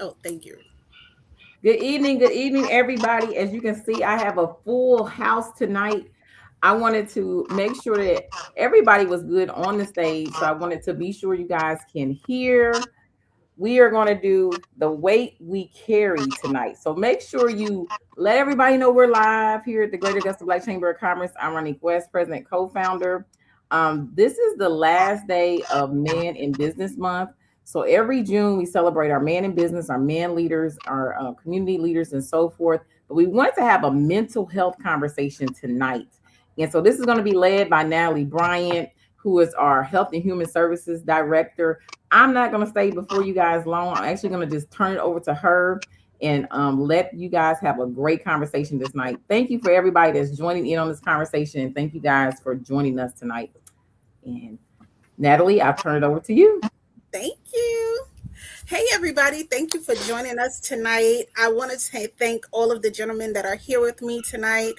Oh, thank you. Good evening, everybody. As you can see, I have a full house tonight. I wanted to make sure that everybody was good on the stage. So I wanted to be sure you guys can hear. We are going to do the weight we carry tonight. So make sure you let everybody know we're live here at the Greater Augusta Black Chamber of Commerce. I'm Ronnie West, president, co-founder. This is the last day of Men in Business Month. So every June we celebrate our man in business, our man leaders, our community leaders, and so forth. But we want to have a mental health conversation tonight. And so this is going to be led by Natalie Bryant, who is our Health and Human Services Director. I'm not going to stay before you guys long. I'm actually going to just turn it over to her and let you guys have a great conversation this night. Thank you for everybody that's joining in on this conversation. And thank you guys for joining us tonight. And Natalie, I'll turn it over to you. Thank you. Hey, everybody. Thank you for joining us tonight. I want to thank all of the gentlemen that are here with me tonight.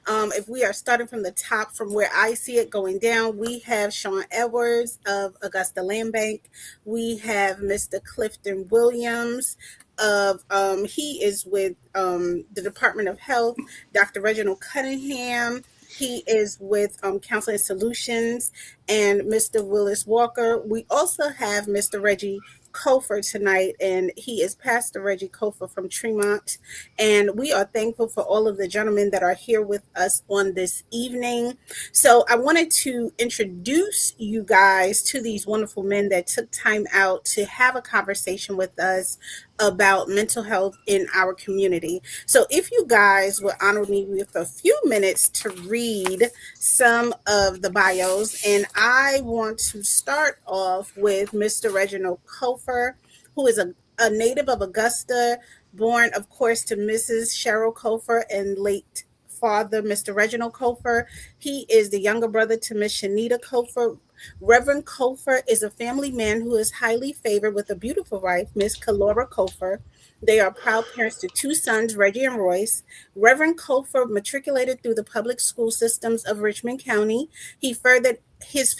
If we are starting from the top, from where I see it going down, we have Sean Edwards of Augusta Land Bank. We have Mr. Clifton Williams he is with the Department of Health. Dr. Reginald Cunningham. He is with Counseling Solutions, and Mr. Willis Walker. We also have Mr. Reggie Kofer tonight, and he is Pastor Reggie Kofer from Tremont. And we are thankful for all of the gentlemen that are here with us on this evening. So I wanted to introduce you guys to these wonderful men that took time out to have a conversation with us about mental health in our community. So if you guys would honor me with a few minutes to read some of the bios, and I want to start off with Mr. Reginald Kofer, who is a native of Augusta, born, of course, to Mrs. Cheryl Kofer and late father, Mr. Reginald Kofer. He is the younger brother to Miss Shanita Kofer. Reverend Kofer is a family man who is highly favored with a beautiful wife, Miss Kalora Kofer. They are proud parents to two sons, Reggie and Royce. Reverend Kofer matriculated through the public school systems of Richmond County. He furthered his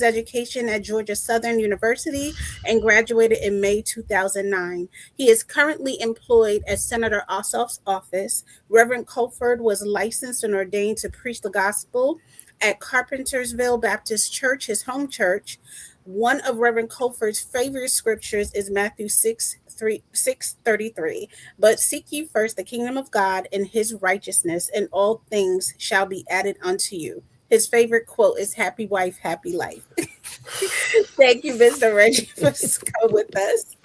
education at Georgia Southern University and graduated in May 2009. He is currently employed at Senator Ossoff's office. Reverend Colford was licensed and ordained to preach the gospel at Carpentersville Baptist Church, his home church. One of Reverend Colford's favorite scriptures is Matthew 6:33. But seek ye first the kingdom of God and his righteousness, and all things shall be added unto you. His favorite quote is Happy wife, happy life. Thank you, Mr. Reggie, for coming with us.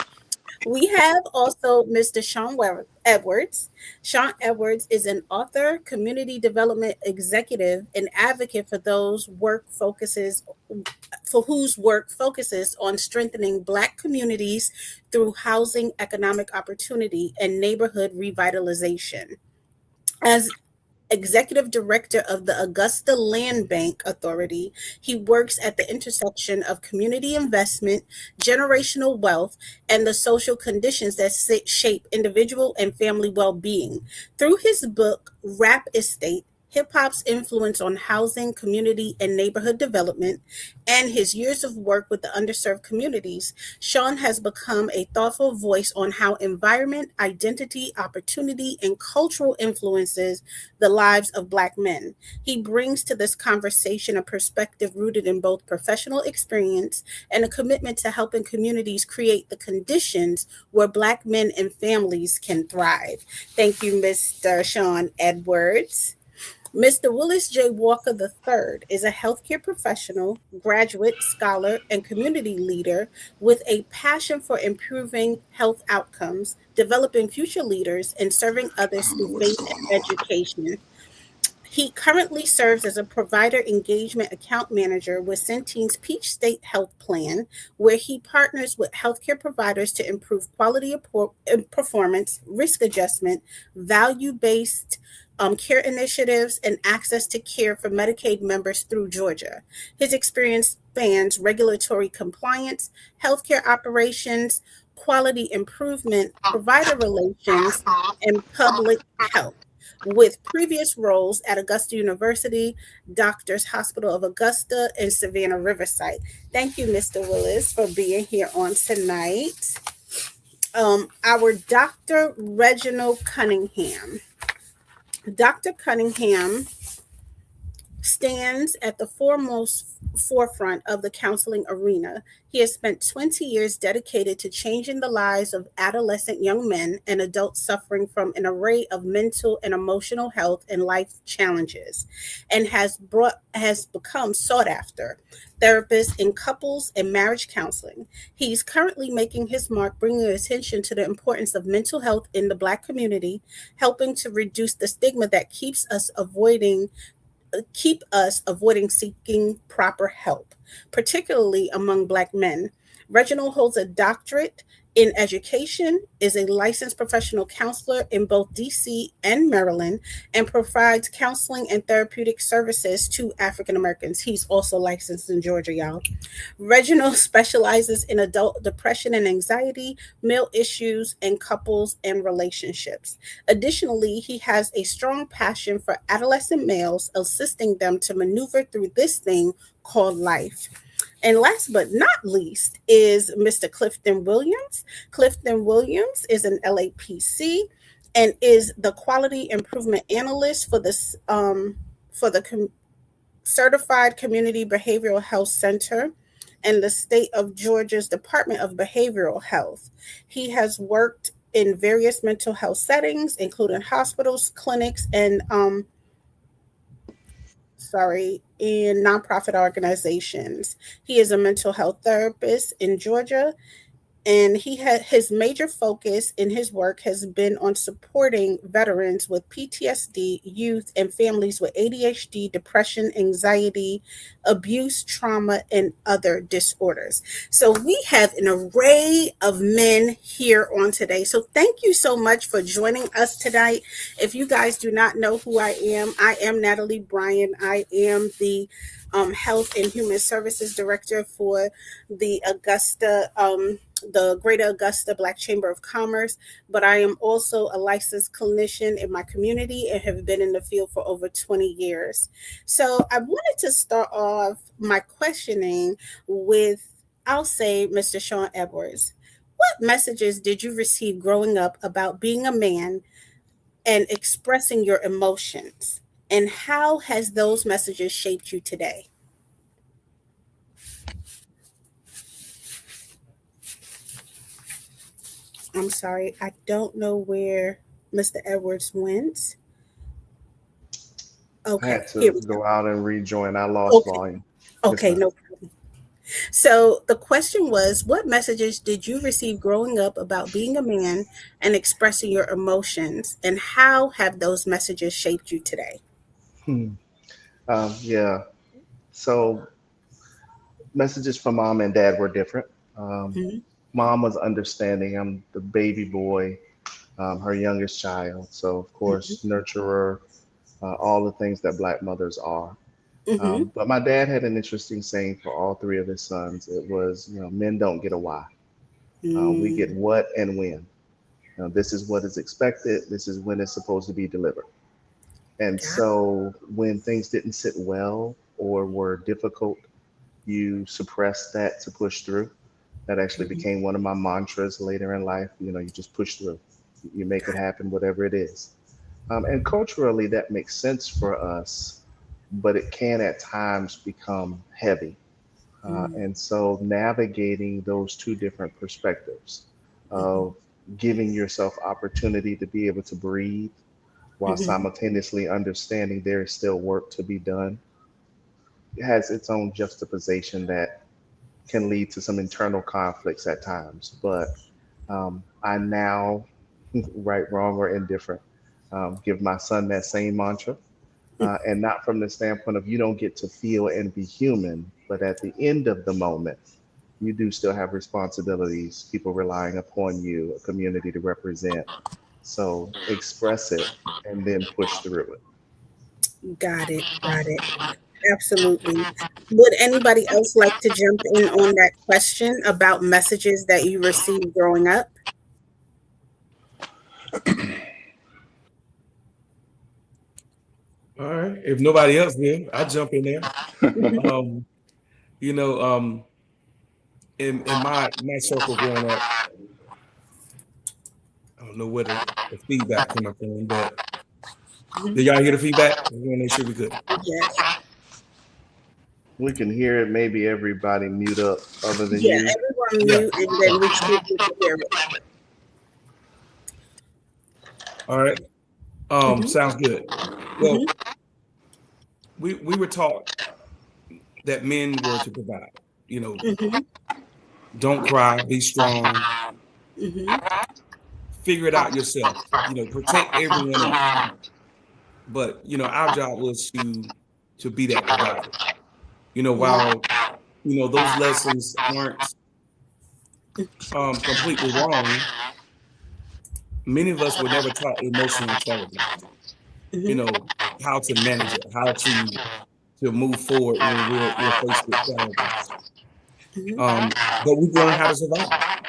We have also Mr. Edwards. Sean Edwards is an author, community development executive, and advocate for whose work focuses on strengthening Black communities through housing, economic opportunity, and neighborhood revitalization. As executive director of the Augusta Land Bank Authority. He works at the intersection of community investment, generational wealth, and the social conditions that shape individual and family well being. Through his book, Rap Estate, Hip hop's influence on housing, community, and neighborhood development, and his years of work with the underserved communities, Sean has become a thoughtful voice on how environment, identity, opportunity, and cultural influences the lives of Black men. He brings to this conversation a perspective rooted in both professional experience and a commitment to helping communities create the conditions where Black men and families can thrive. Thank you, Mr. Sean Edwards. Mr. Willis J. Walker III is a healthcare professional, graduate, scholar, and community leader with a passion for improving health outcomes, developing future leaders, and serving others through faith and education. He currently serves as a provider engagement account manager with Centene's Peach State Health Plan, where he partners with healthcare providers to improve quality of performance, risk adjustment, value based care initiatives, and access to care for Medicaid members through Georgia. His experience spans regulatory compliance, healthcare operations, quality improvement, provider relations, and public health with previous roles at Augusta University, Doctors Hospital of Augusta, and Savannah Riverside. Thank you, Mr. Willis, for being here on tonight. Our Dr. Reginald Cunningham. Dr. Cunningham stands at the foremost forefront of the counseling arena. He has spent 20 years dedicated to changing the lives of adolescent young men and adults suffering from an array of mental and emotional health and life challenges, and has become sought after therapist in couples and marriage counseling. He's currently making his mark bringing attention to the importance of mental health in the Black community, helping to reduce the stigma that keep us avoiding seeking proper help, particularly among Black men. Reginald holds a doctorate in education, is a licensed professional counselor in both DC and Maryland, and provides counseling and therapeutic services to African Americans. He's also licensed in Georgia, y'all. Reginald specializes in adult depression and anxiety, male issues, and couples and relationships. Additionally, he has a strong passion for adolescent males, assisting them to maneuver through this thing called life. And last but not least is Mr. Clifton Williams. Clifton Williams is an LAPC and is the quality improvement analyst for the Certified Community Behavioral Health Center and the state of Georgia's Department of Behavioral Health. He has worked in various mental health settings, including hospitals, clinics, and in nonprofit organizations. He is a mental health therapist in Georgia, and he had his major focus in his work has been on supporting veterans with PTSD, youth, and families with ADHD, depression, anxiety, abuse, trauma, and other disorders. So we have an array of men here on today. So thank you so much for joining us tonight. If you guys do not know who I am Natalie Bryan. I am the Health and Human Services Director for the Greater Augusta Black Chamber of Commerce, but I am also a licensed clinician in my community and have been in the field for over 20 years. So I wanted to start off my questioning with, I'll say, Mr. Sean Edwards. What messages did you receive growing up about being a man and expressing your emotions? And how has those messages shaped you today? I'm sorry, I don't know where Mr. Edwards went. I Okay, had here to we go. go out and rejoin. I lost Okay, volume. Yes, okay, ma'am. no problem. So the question was, what messages did you receive growing up about being a man and expressing your emotions, and how have those messages shaped you today? Hmm. Yeah. So messages from mom and dad were different. Um, Mhm, Mom was understanding. I'm the baby boy, her youngest child. So of mhm, course, nurturer, all the things that Black mothers are. mhm, But my dad had an interesting saying for all three of his sons. It was, men don't get a why. We get mm, what and when. This is what is expected. This is when it's supposed to be delivered. And got so when things didn't sit well or were difficult, you suppress that to push through. That actually mhm, became one of my mantras later in life. You just push through, you make it got happen, whatever it is. And culturally, that makes sense for us, but it can at times become heavy. mm, And so navigating those two different perspectives mhm, of giving yourself opportunity to be able to breathe while mhm, simultaneously understanding there is still work to be done, it has its own juxtaposition that can lead to some internal conflicts at times. But I now, right, wrong, or indifferent, give my son that same mantra. And not from the standpoint of you don't get to feel and be human, but at the end of the moment, you do still have responsibilities, people relying upon you, a community to represent. So express it and then push through it. got it, got it. Absolutely. Would anybody else like to jump in on that question about messages that you received growing up? All right. If nobody else will, I jump in there. Um, you know, in my circle growing up, I don't know where the feedback coming from, but Mhm. did y'all hear the feedback? I want to make sure we good. Yes. We can hear it. Maybe everybody mute up other than Yeah, you. everyone Yeah. mute and then we should be able to hear it. All right. Mhm. Sounds good. Well, we were taught that men were to provide. You know, Mhm. don't cry, be strong, Mhm. figure it out yourself. You know, protect everyone else. But you know, our job was to be that provider. You know, while you know those lessons aren't completely wrong, many of us were never taught emotional intelligence. You Mhm. know, how to manage it, how to move forward when we're faced with challenges. Mhm. But we've learned how to survive,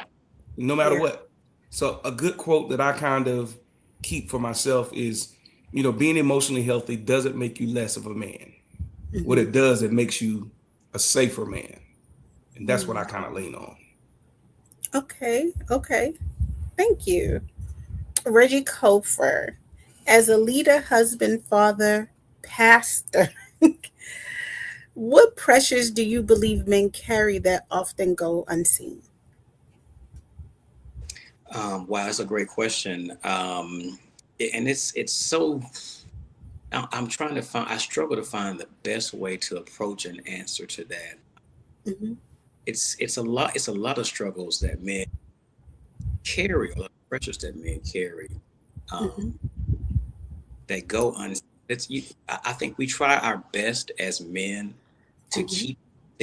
no matter Yeah. what. So a good quote that I kind of keep for myself is, you know, being emotionally healthy doesn't make you less of a man. What Mhm. it does, it makes you a safer man. And that's what I Mm. kind of lean on. Okay. Okay. Thank you. Reggie Kofer, as a leader, husband, father, pastor, what pressures do you believe men carry that often go unseen? Wow, that's a great question. And it's so I'm trying to find. I struggle to find the best way to approach an answer to that. Mhm. It's a lot. It's a lot of struggles that men carry, a lot of pressures that men carry, um, Mhm. that go unseen. I think we try our best as men to Mhm.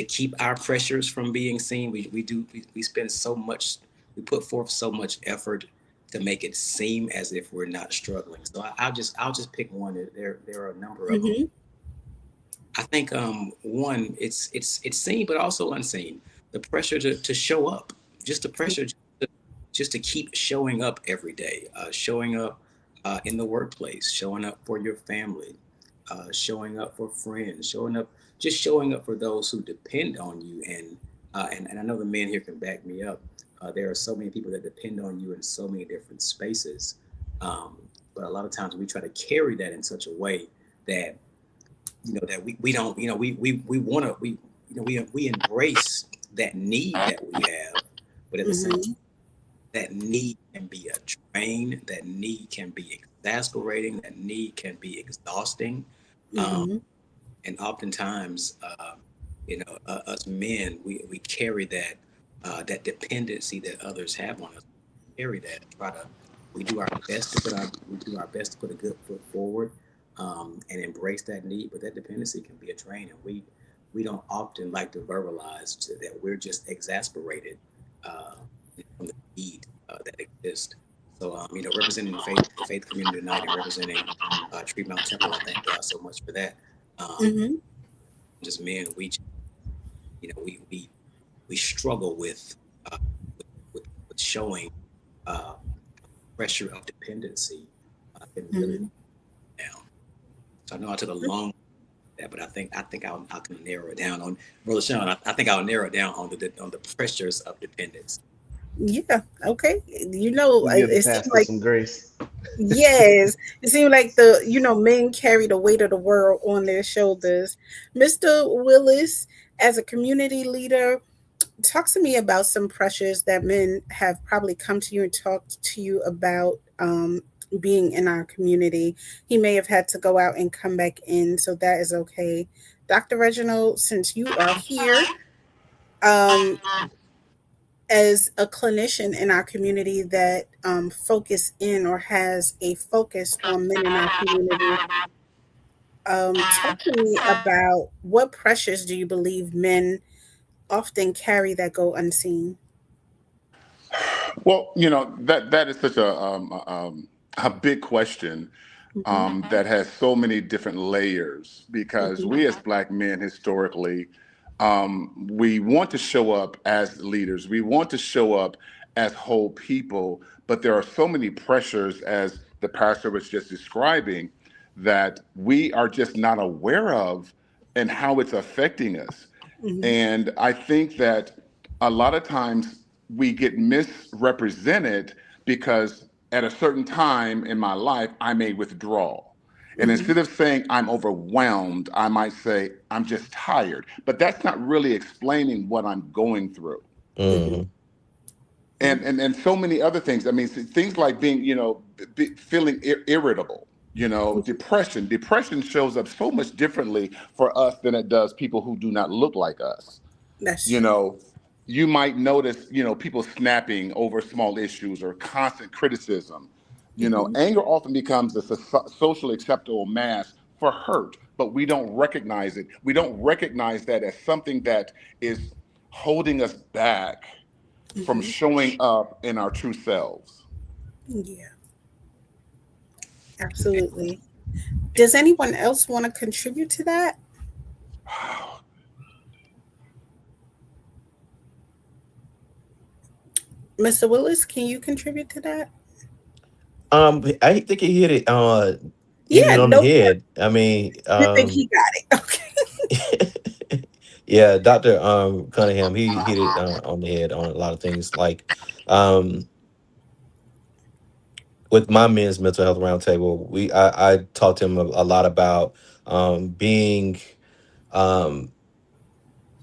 keep our pressures from being seen. We spend so much. We put forth so much effort to make it seem as if we're not struggling. So I'll just pick one. There are a number of them. Mhm. I think one, it's seen but also unseen. The pressure to show up, just the pressure just to keep showing up every day, showing up in the workplace, showing up for your family, showing up for friends, showing up for those who depend on you. And I know the men here can back me up. There are so many people that depend on you in so many different spaces. Um, but a lot of times we try to carry that in such a way that we don't we want to we embrace that need that we have, but at the same time Mhm. that need can be a drain, that need can be exasperating, that need can be exhausting. um, Mhm. and oftentimes us men, we carry that that dependency that others have on us, carry that and try to we do our best to put a good foot forward, and embrace that need, but that dependency can be a drain, and we don't often like to verbalize that we're just exasperated uh, from the need that exists. So, representing the faith community tonight and representing Tree Mount Temple, I thank God so much for that. Um, Mhm. just men, you know, we struggle uh, with showing uh, pressure of dependency can really Mhm. down. So I know I took a long that, but I think I can narrow it down on Brother Sean. I think I'll narrow it down on the pressures of dependence. Yeah. Okay. You know, We it, give the it seemed pastor like some grace. yes, it seemed like men carry the weight of the world on their shoulders. Mr. Willis, as a community leader, talk to me about some pressures that men have probably come to you and talked to you about being in our community. He may have had to go out and come back in, so that is okay. Dr. Reginald, since you are here, um, as a clinician in our community that focus in or has a focus on men in our community, talk to me about what pressures do you believe men often carry that go unseen? Well, that is such a big question, Mhm. that has so many different layers, because Mhm. we as Black men historically, we want to show up as leaders, we want to show up as whole people, but there are so many pressures, as the pastor was just describing, that we are just not aware of and how it's affecting us. Mhm. And I think that a lot of times we get misrepresented because at a certain time in my life, I may withdraw. And instead of saying I'm overwhelmed, I might say I'm just tired. But that's not really explaining what I'm going through. Mhm. And so many other things. I mean, things like being, feeling irritable, depression. Depression shows up so much differently for us than it does people who do not look like us. That's You true. know, you might notice, people snapping over small issues or constant criticism. Mhm. Anger often becomes a socially acceptable mask for hurt, but we don't recognize it. We don't recognize that as something that is holding us back from Mhm. showing up in our true selves. Yeah, absolutely. Does anyone else want to contribute to that? Mr. Willis, can you contribute to that? I think he hit Yeah, it on the no, head. I mean, you think he got it. Okay. yeah, Dr. Cunningham, he hit it on the head on a lot of things. Like, um, with my men's mental health roundtable, I talked to him a lot about being um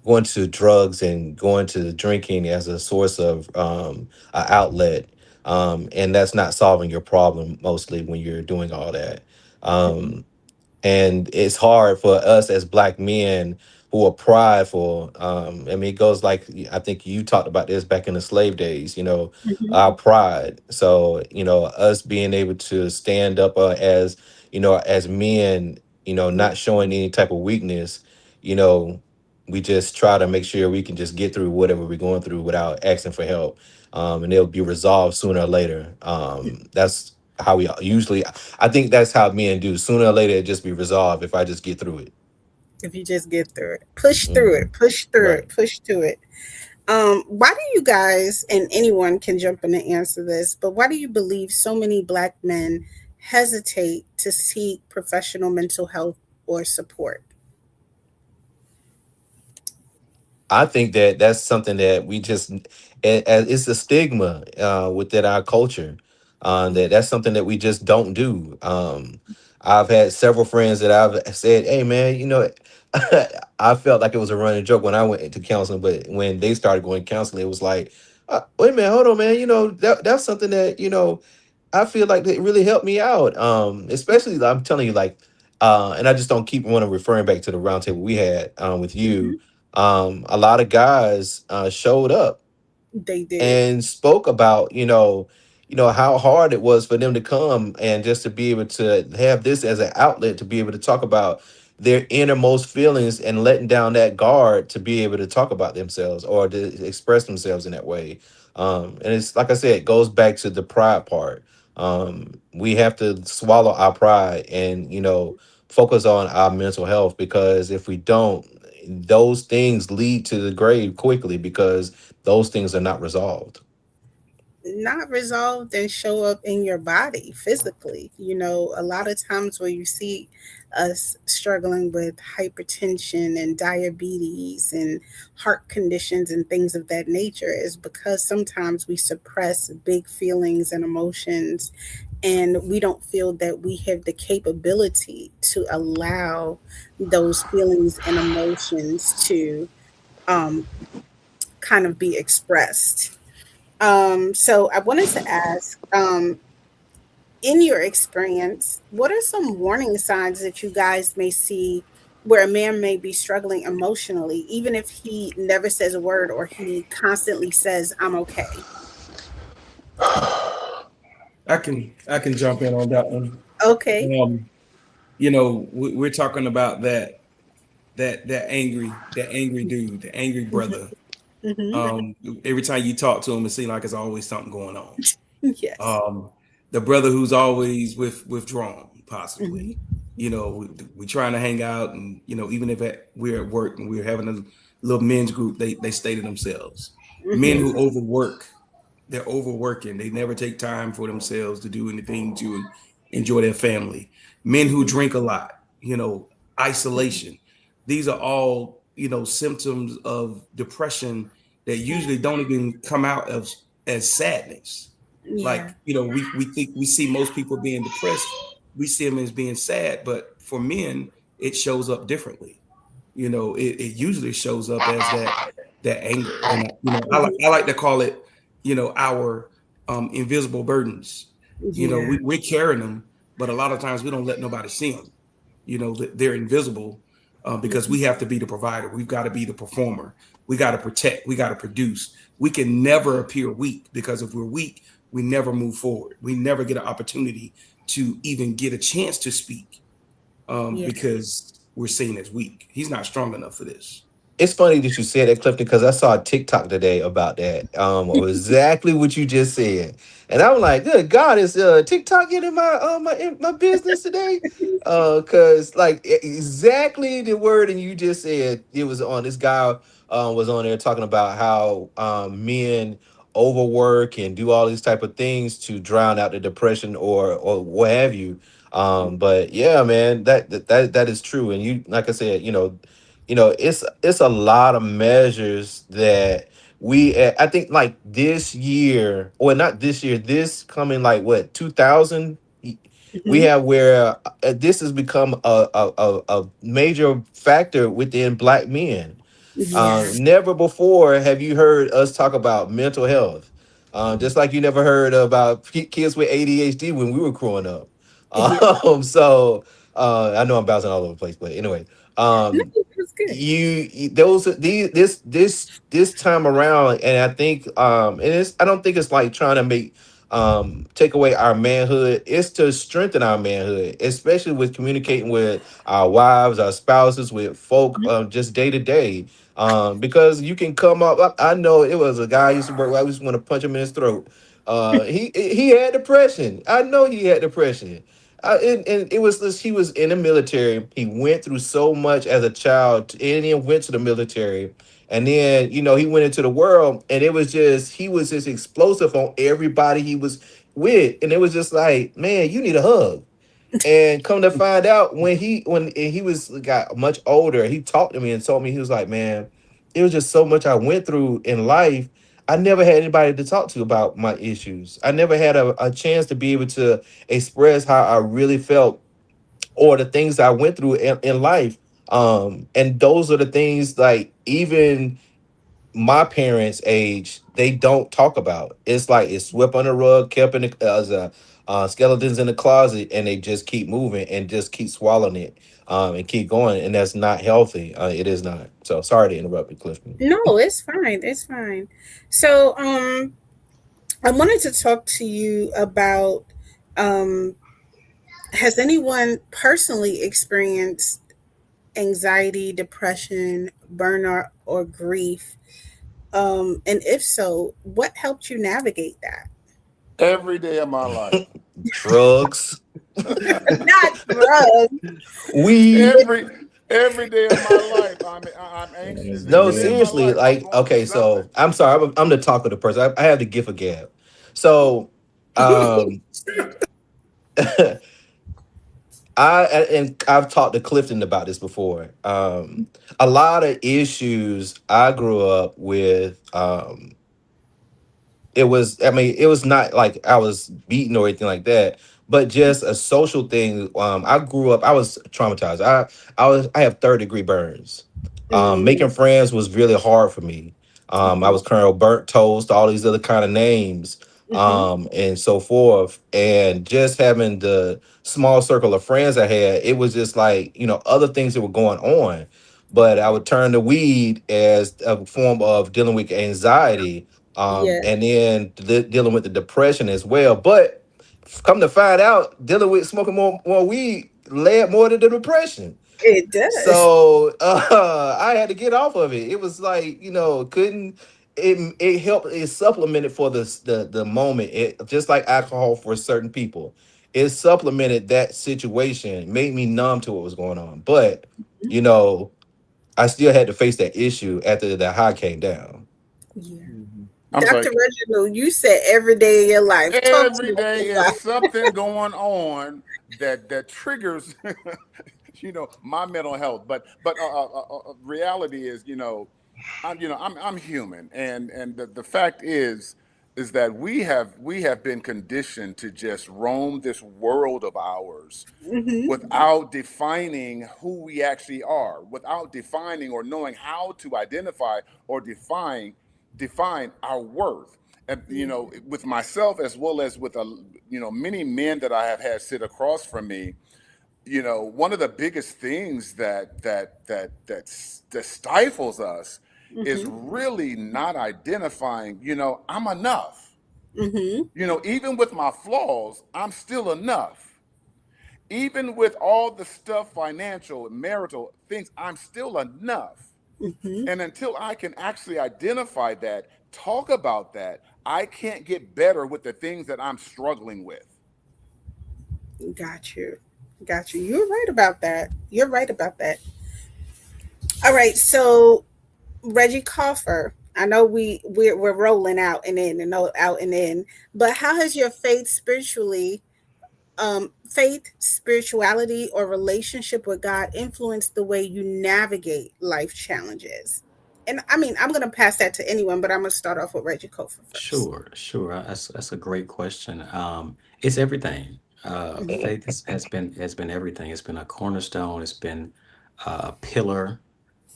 going to drugs and going to drinking as a source of an outlet, and that's not solving your problem mostly when you're doing all that. Mhm. Um, and it's hard for us as black men who are prideful. I mean, it goes like, I think you talked about this back in the slave days, Mhm. our pride. So, us being able to stand up as, as men, not showing any type of weakness, you know we just try to make sure we can just get through whatever we're going through without asking for help, and it'll be resolved sooner or later. That's how we usually, I think that's how men do. Sooner or later, it just be resolved if I just get through it. If you just get through it, push through Mhm. it, push through Right. it, push through it. Why do you guys, and anyone can jump in and answer this, but why do you believe so many Black men hesitate to seek professional mental health or support? I think that that's something that we just, it's a stigma within our culture. That's something that we just don't do. I've had several friends that I've said, "Hey, man, I felt like it was a running joke when I went into counseling, but when they started going counseling, it was like, wait a minute, hold on, man. That's something that I feel like that really helped me out. Especially I'm telling you, like, and I just don't keep want to referring back to the roundtable we had with you. Mhm. A lot of guys showed up They did. and spoke about how hard it was for them to come and just to be able to have this as an outlet to be able to talk about their innermost feelings and letting down that guard to be able to talk about themselves or to express themselves in that way. And it's like I said, it goes back to the pride part. We have to swallow our pride and focus on our mental health, because if we don't, those things lead to the grave quickly, because those things are not resolved. Not resolved and show up in your body physically. A lot of times where you see us struggling with hypertension and diabetes and heart conditions and things of that nature is because sometimes we suppress big feelings and emotions, and we don't feel that we have the capability to allow those feelings and emotions to um, kind of be expressed. So I wanted to ask, in your experience, what are some warning signs that you guys may see where a man may be struggling emotionally, even if he never says a word or he constantly says, "I'm okay"? I can jump in on that one. Okay. Um, we're talking about that angry dude, the angry Hmm. brother. Hmm. Every time you talk to him, it seems like it's always something going on. Yes. The brother who's always withdrawn, possibly. Hmm. We trying to hang out, and even if we're at work and we're having a little men's group, they stay to themselves. Men Hmm. who overwork, they're overworking. They never take time for themselves to do anything to enjoy their family. Men who drink a lot, isolation. These are all, symptoms of depression that usually don't even come out as sadness. Yeah. Like, we think we see most people being depressed, we see them as being sad, but for men, it shows up differently. It usually shows up as that anger, and Mhm. I like to call it, our invisible burdens. Yeah. We're carrying them, but a lot of times we don't let nobody see them. They're invisible, because we have to be the provider. We've got to be the performer. We got to protect. We got to produce. We can never appear weak, because if we're weak, we never move forward. We never get an opportunity to even get a chance to speak, Yeah. because we're seen as weak. He's not strong enough for this. It's funny that you said that, Clifton, because I saw a TikTok today about that. Exactly what you just said, and I'm like, "Good God, is TikTok getting my business today?" Because like exactly the word and you just said, it was on. This guy was on there talking about how men overwork and do all these type of things to drown out the depression or what have you. But yeah, man, that is true, and you, like I said, it's a lot of measures that I think like this year, or not this year, this coming like what 2000, we Mhm. have where this has become a major factor within Black men. Yeah. Never before have you heard us talk about mental health. Just like you never heard about kids with ADHD when we were growing up. Yeah. So I know I'm bouncing all over the place, but anyway, No, um, it was good. those these this time around, and I think and it's I don't think it's like trying to make take away our manhood. It's to strengthen our manhood, especially with communicating with our wives, our spouses, with folk just day to day. Because you can come up. I know it was a guy I used to work with. I just want to punch him in his throat. He had depression. I know he had depression. And it was this, he was in the military. He went through so much as a child, and then went to the military. And then, he went into the world, and it was just, he was just explosive on everybody he was with. And it was just like, man, you need a hug. And come to find out, when he was got much older, he talked to me and told me, he was like, man, it was just so much I went through in life. I never had anybody to talk to about my issues. I never had a chance to be able to express how I really felt, or the things I went through in life. And those are the things, like, even my parents' age, they don't talk about. It's like it's swept under the rug, kept in the as a skeletons in the closet, and they just keep moving and just keep swallowing it, and keep going, and that's not healthy. It is not. So sorry to interrupt you, Clifton. No, it's fine. It's fine. So, I wanted to talk to you about, um, has anyone personally experienced anxiety, depression, burnout, or grief? And if so, what helped you navigate that? Every day of my life. Drugs, Not drugs. weed. Every every day of my life, I'm anxious. No, Every day of my seriously. life, I'm Like, going through okay, something. so I'm sorry. I'm the talkative person. I have the gift of gab. So, um, and I've talked to Clifton about this before. A lot of issues I grew up with. It was not like I was beaten or anything like that, but just a social thing. I grew up, I was traumatized. I have third-degree burns. Mm, Making friends was really hard for me. I mhm, was Colonel Burnt Toast, all these other kind of names, mhm. and so forth. And just having the small circle of friends I had, it was just like, other things that were going on. But I would turn to weed as a form of dealing with anxiety, Yeah, and then dealing with the depression as well. But come to find out, dealing with smoking more weed led more to the depression. it does. So I had to get off of it. It was like, couldn't it helped, it supplemented for the moment. It just like alcohol for certain people. It supplemented that situation, made me numb to what was going on. But, you know, I still had to face that issue after the high came down. Yeah. I'm Dr. sorry. Reginald, you said every day of your life. Talk to Every us day is about something going on that triggers, my mental health. But reality is, I'm human, and the fact is is that we have been conditioned to just roam this world of ours Mm-hmm. without defining who we actually are, without defining or knowing how to identify or define our worth. And with myself as well as with many men that I have had sit across from me, one of the biggest things that stifles us is Mm-hmm. really not identifying, I'm enough. Mm-hmm. Even with my flaws, I'm still enough. Even with all the stuff, financial, marital things, I'm still enough. Mm-hmm. And until I can actually identify that, talk about that, I can't get better with the things that I'm struggling with. Got you. Got you. You're right about that. You're right about that. All right. So Reggie Coffer, I know we're rolling out and in and out and in, but how has your faith, spirituality, or relationship with God influenced the way you navigate life challenges? And I mean, I'm gonna pass that to anyone, but I'm gonna start off with Reggie Coffer first. Sure, sure. That's a great question. It's everything. Mm-hmm. Faith has been everything. It's been a cornerstone. It's been a pillar.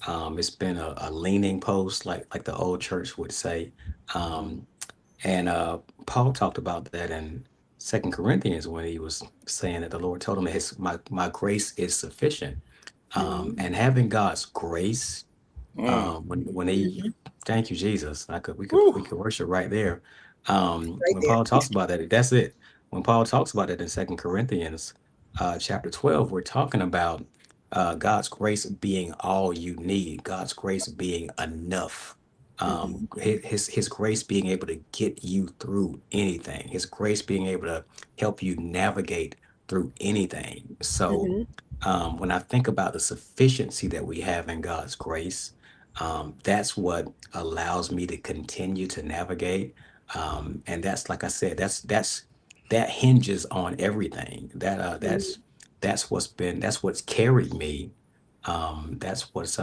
It's been a leaning post, like the old church would say. Um, and Paul talked about that in Second Corinthians when he was saying that the Lord told him that my grace is sufficient. Mm-hmm. And having God's grace, Mm. when he Mm-hmm. thank you, Jesus. We Whew. could worship right there. Right When there. Paul talks about that, that's it. When Paul talks about it in Second Corinthians chapter 12, we're talking about God's grace being all you need, God's grace being enough. Mm-hmm. His grace being able to get you through anything, his grace being able to help you navigate through anything. So Mm-hmm. when I think about the sufficiency that we have in God's grace, that's what allows me to continue to navigate. And that's like I said, that hinges on everything. That's what's carried me. That's what's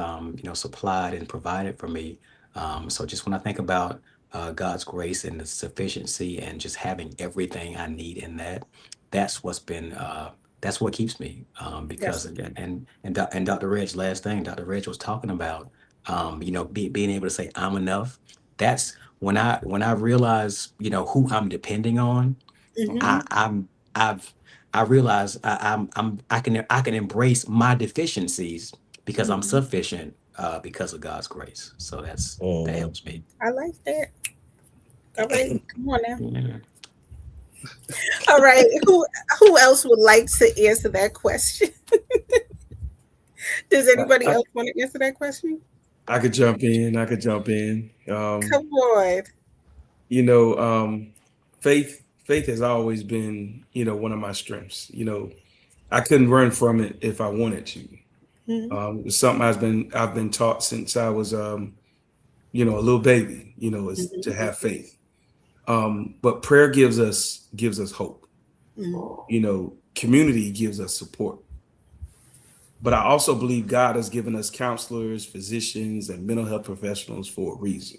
supplied and provided for me. So just when I think about God's grace and the sufficiency and just having everything I need in that, that's what's been that's what keeps me. Because That's again, and Dr. Reg, last thing Dr. Reg was talking about, being able to say I'm enough. That's when I realize who I'm depending on. mm-hmm. I I'm I've I realize I can embrace my deficiencies because I'm Mm-hmm. sufficient because of God's grace. So that Mhm. helps me. I like that. All right, come on now. Yeah. All right, who else would like to answer that question? Does I, anybody I, else want to answer that question? I could jump in. I could jump in. Come on. You know, faith has always been, one of my strengths. I couldn't run from it if I wanted to. Mhm. It's something I've been taught since I was, a little baby. Is to Mhm. have faith. But prayer gives us hope. Mhm. Community gives us support. But I also believe God has given us counselors, physicians, and mental health professionals for a reason.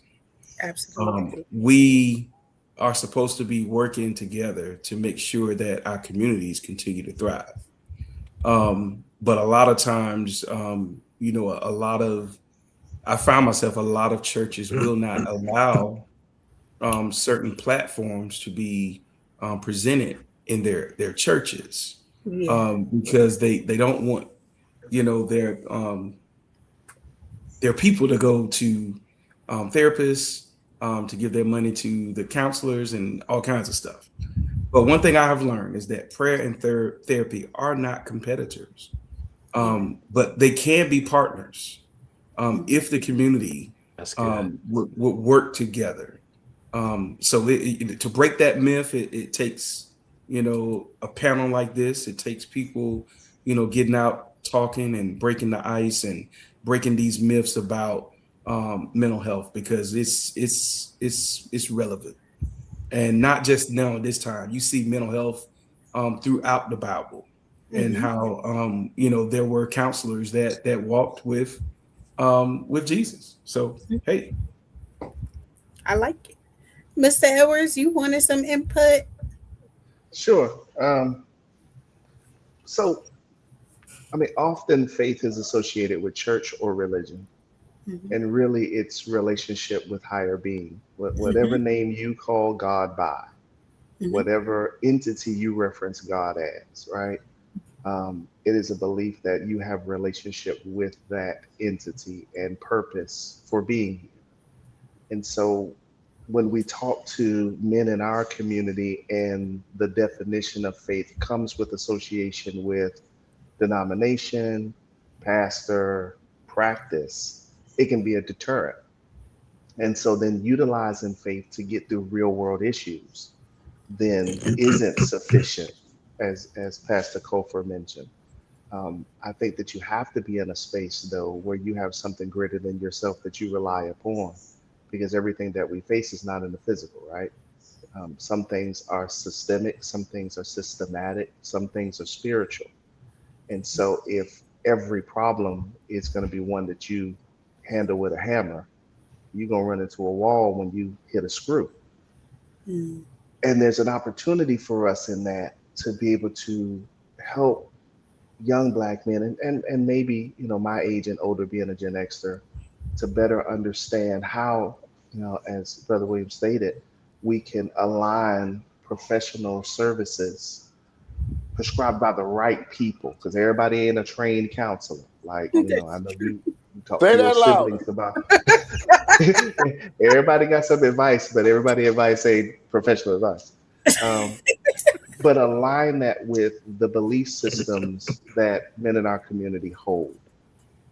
Absolutely. We are supposed to be working together to make sure that our communities continue to thrive. But a lot of times, I found myself, a lot of churches will not allow certain platforms to be presented in their churches, Yeah. because they don't want you know their um, their people to go to therapists, to give their money to the counselors and all kinds of stuff. But one thing I have learned is that prayer and therapy are not competitors, Yeah. but they can be partners, Mhm. if the community That's good. would work together. So to break that myth, it takes a panel like this. It takes people getting out, talking, and breaking the ice and breaking these myths about mental health, because it's relevant, and not just now this time. You see mental health throughout the Bible, and Mhm. how there were counselors that walked with Jesus. So hey, I like it. Mr. Edwards, you wanted some input? Sure. So, I mean, often faith is associated with church or religion, Mhm. and really its relationship with higher being, whatever Mhm. name you call God by, Mhm. whatever entity you reference God as, right? It is a belief that you have relationship with that entity and purpose for being here. And so when we talk to men in our community and the definition of faith comes with association with denomination, pastor, practice, it can be a deterrent. And so then utilizing faith to get through real world issues then isn't sufficient, as Pastor Kofer mentioned. I think that you have to be in a space, though, where you have something greater than yourself that you rely upon, because everything that we face is not in the physical, right? Some things are systemic, some things are systematic, some things are spiritual. And so, if every problem is going to be one that you handle with a hammer, you're going to run into a wall when you hit a screw. Mm. And there's an opportunity for us in that to be able to help young black men and maybe my age and older, being a Gen Xer, to better understand how, as Brother Williams stated, we can align professional services prescribed by the right people, because everybody ain't a trained counselor. Like, I know you talk to Say your that louder. siblings about everybody got some advice, but everybody advice ain't professional advice. Um, but align that with the belief systems that men in our community hold.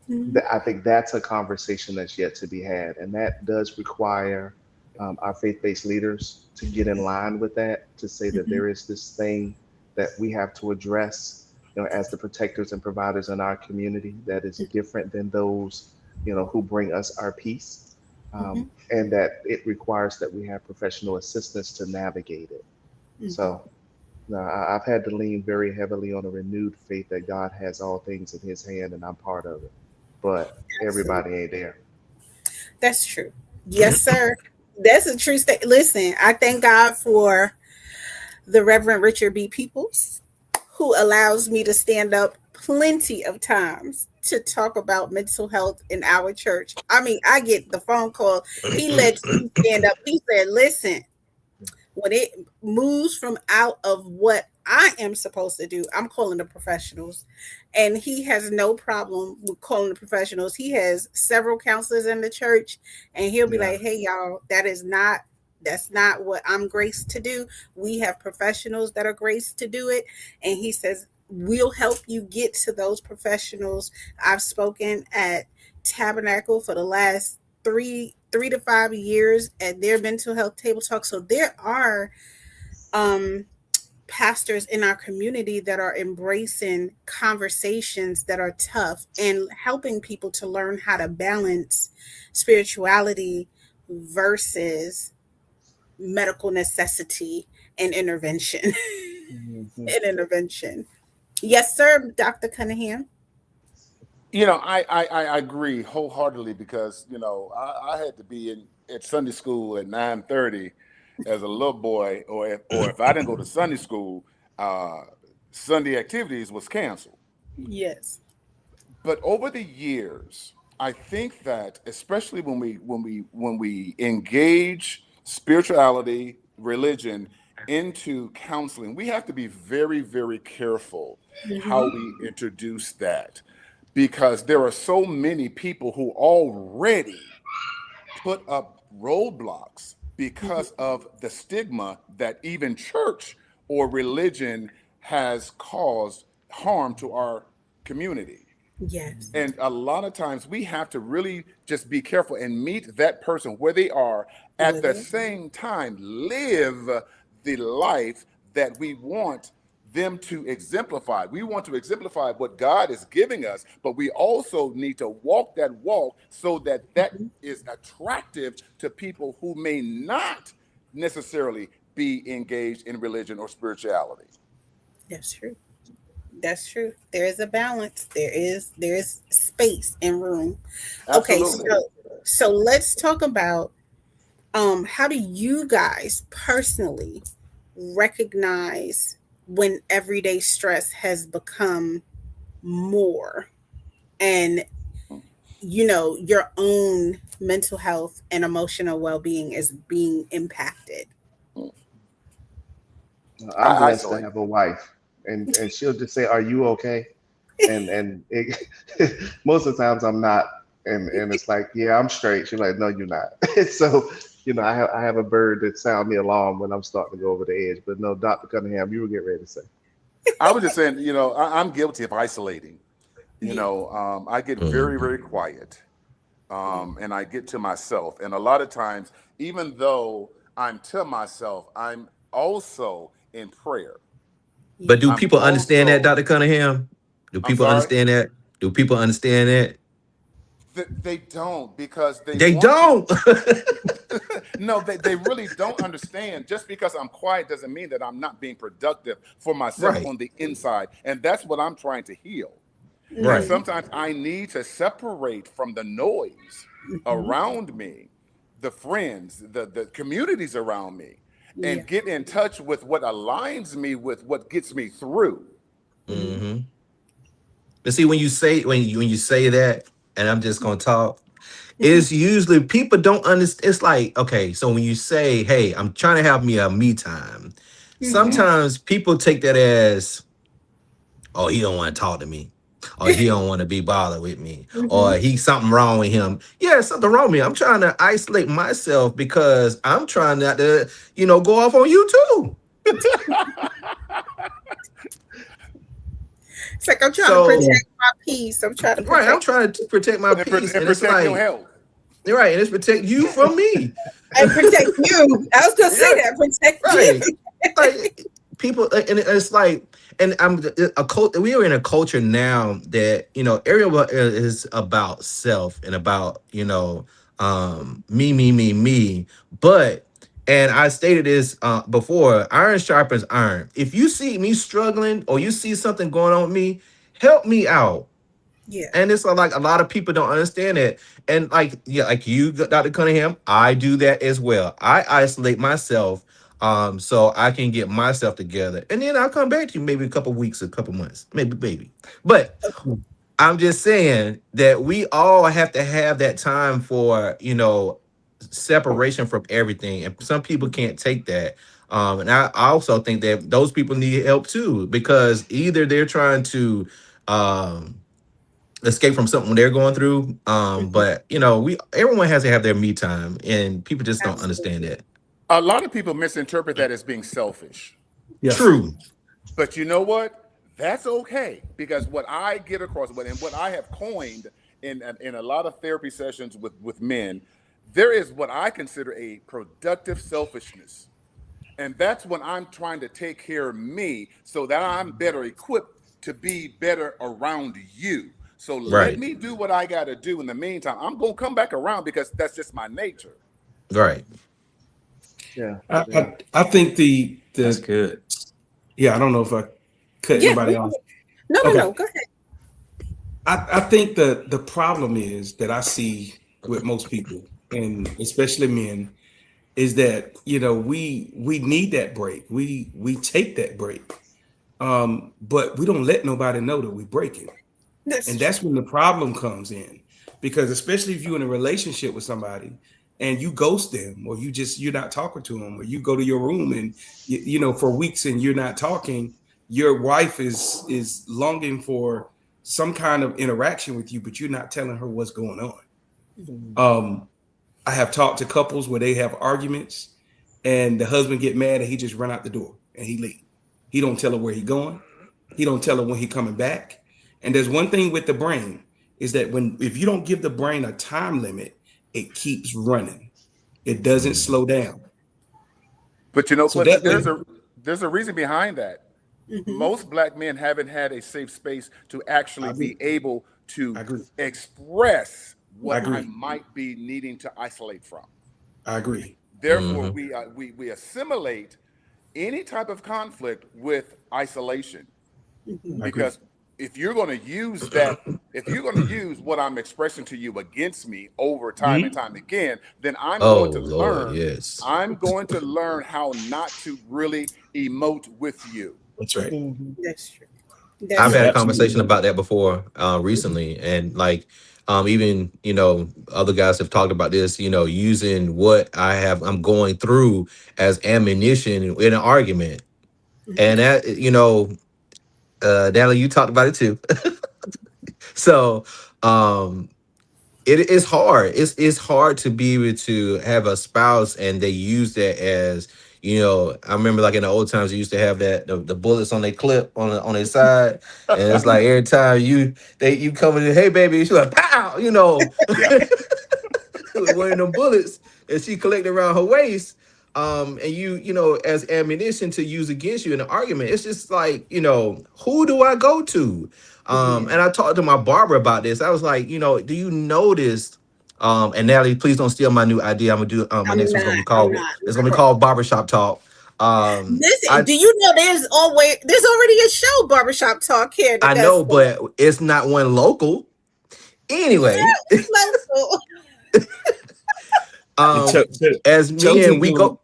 Mhm. I think that's a conversation that's yet to be had, and that does require our faith-based leaders to get in line with that, to say that Mhm. there is this thing that we have to address, as the protectors and providers in our community, that is different than those, who bring us our peace, Mhm. and that it requires that we have professional assistance to navigate it. Mhm. So, no, I've had to lean very heavily on a renewed faith that God has all things in His hand, and I'm part of it. But Absolutely. everybody ain't there. That's true. Yes, sir. That's a true state. Listen, I thank God for the Reverend Richard B. Peoples, who allows me to stand up plenty of times to talk about mental health in our church. I mean, I get the phone call. He lets me stand up. He said, listen, when it moves from out of what I am supposed to do, I'm calling the professionals. And he has no problem with calling the professionals. He has several counselors in the church, and he'll be Yeah. like, hey, y'all, that's not what I'm graced to do. We have professionals that are graced to do it. And he says, we'll help you get to those professionals. I've spoken at Tabernacle for the last three to 5 years at their mental health table talk. So there are um pastors in our community that are embracing conversations that are tough and helping people to learn how to balance spirituality versus medical necessity and intervention. Mhm. And intervention. Yes, sir, Dr. Cunningham. I agree wholeheartedly because I had to be in at Sunday school at 9:30 as a little boy, or if I didn't go to Sunday school, uh, Sunday activities was canceled. Yes. But over the years, I think that especially when we engage spirituality, religion into counseling, we have to be very, very careful how Mm-hmm. we introduce that, because there are so many people who already put up roadblocks because Mm-hmm. of the stigma that even church or religion has caused harm to our community. Yes. And a lot of times we have to really just be careful and meet that person where they are, at the Whether. same time live the life that we want them to exemplify. We want to exemplify what God is giving us, but we also need to walk that walk so that that Mhm. is attractive to people who may not necessarily be engaged in religion or spirituality. That's true. That's true. There is a balance. There is space and room. Okay, Absolutely. so let's talk about How do you guys personally recognize when everyday stress has become more and your own mental health and emotional well-being is being impacted? I'm blessed to Isolate. have a wife, and she'll just say, "Are you okay?" And most of the times I'm not, and it's like, "Yeah, I'm straight." She's like, "No, you're not." So, I have a bird that sound the alarm when I'm starting to go over the edge. But no, Dr. Cunningham, you were getting ready to say. I was just saying, I'm guilty of isolating. Yeah. I get very, Mhm. very quiet, and I get to myself. And a lot of times, even though I'm to myself, I'm also in prayer. But Yeah. do I'm people understand that, also, Dr. Cunningham? Do I'm people sorry, understand that? Do people understand that? they don't because they They want to. don't. No, they really don't understand. Just because I'm quiet doesn't mean that I'm not being productive for myself Right, on the inside. And that's what I'm trying to heal. And right. Mhm. sometimes I need to separate from the noise Mhm. around me, the friends, the communities around me, Yeah. and get in touch with what aligns me with what gets me through. Mhm. Hmm. But see, when you say that, and I'm just gonna talk, it's usually people don't understand. It's like, okay, so when you say, "Hey, I'm trying to have me a me time," Mhm. sometimes people take that as, "Oh, he don't want to talk to me," or "He don't want to be bothered with me," or Mhm. "He's something wrong with him." Yeah, something wrong with me. I'm trying to isolate myself because I'm trying not to, go off on you too. It's like I'm trying to Yeah. So, protect my peace. I'm trying to right, I'm protect trying to protect my peace, And and it's protect your like, health. right, and it's protect you from me. and protect you. I was gonna say Yeah, that. Protect you. right. Like people, and it's like, and I'm a cult. We are in a culture now that everyone is about self and about me, me, me, me. But and I stated this before: iron sharpens iron. If you see me struggling or you see something going on with me, help me out. Yeah. And it's like a lot of people don't understand it. And like, yeah, like you, Dr. Cunningham, I do that as well. I isolate myself so I can get myself together. And then I'll come back to you maybe a couple weeks, a couple months, maybe. But I'm just saying that we all have to have that time for, separation from everything. And some people can't take that. And I also think that those people need help too, because either they're trying to um escape from something they're going through. Mhm. But we everyone has to have their me time, and people just don't understand Absolutely. that. A lot of people misinterpret that as being selfish. Yes. True. But you know what? That's okay because what I get across, and what I have coined in a lot of therapy sessions with men, there is what I consider a productive selfishness, and that's when I'm trying to take care of me so that I'm better equipped to be better around you. So let Right. me do what I got to do in the meantime. I'm gonna come back around because that's just my nature. Right. Yeah, I, yeah. I, I think That's the good. yeah, I don't know if I cut Yeah. anybody off. No, no, Okay. no. Go ahead. I think the problem is that I see with most people, and especially men, is that we need that break. We take that break. But we don't let nobody know that we break it. That's And true. that's when the problem comes in. Because especially if you're in a relationship with somebody and you ghost them, or you're not talking to them, or you go to your room and for weeks and you're not talking, your wife is longing for some kind of interaction with you, but you're not telling her what's going on. Um, I have talked to couples where they have arguments and the husband get mad and he just run out the door and he leave. He don't tell her where he going. He don't tell her when he coming back. And there's one thing with the brain is that if you don't give the brain a time limit, it keeps running. It doesn't Mm. slow down. But So that way, there's a reason behind that. Hmm. Most black men haven't had a safe space to actually I agree. be able to I agree. express I what I agree. might be needing to isolate from. I agree. Therefore, Hmm. we assimilate any type of conflict with isolation Hmm. I agree. because if you're going to use that If you're going to use what I'm expressing to you against me over time and time again, then I'm Oh going to Lord, learn. yes. I'm going to learn how not to really emote with you. That's right. That's true. I've That's had a Absolutely. conversation about that before recently, and like even other guys have talked about this. Using what I'm going through as ammunition in an argument, and that Natalie, you talked about it too. So um, it is hard. It's hard to be able to have a spouse and they use that as I remember like in the old times they used to have that the bullets on their clip on their side, and it's like every time you come in, hey baby, she's like pow, Yeah. with one of them bullets and she collected around her waist. And as ammunition to use against you in an argument, it's just like, who do I go to? And I talked to my barber about this. I was like, do you notice? And Natalie, please don't steal my new idea. I'm gonna do my I'm next one's not. gonna be I'm called. not. It's gonna be called Barbershop Talk. Listen, I do you know there's already a show, Barbershop Talk here. I know, but it's not one local. Anyway, local. as me Chosen and we do go.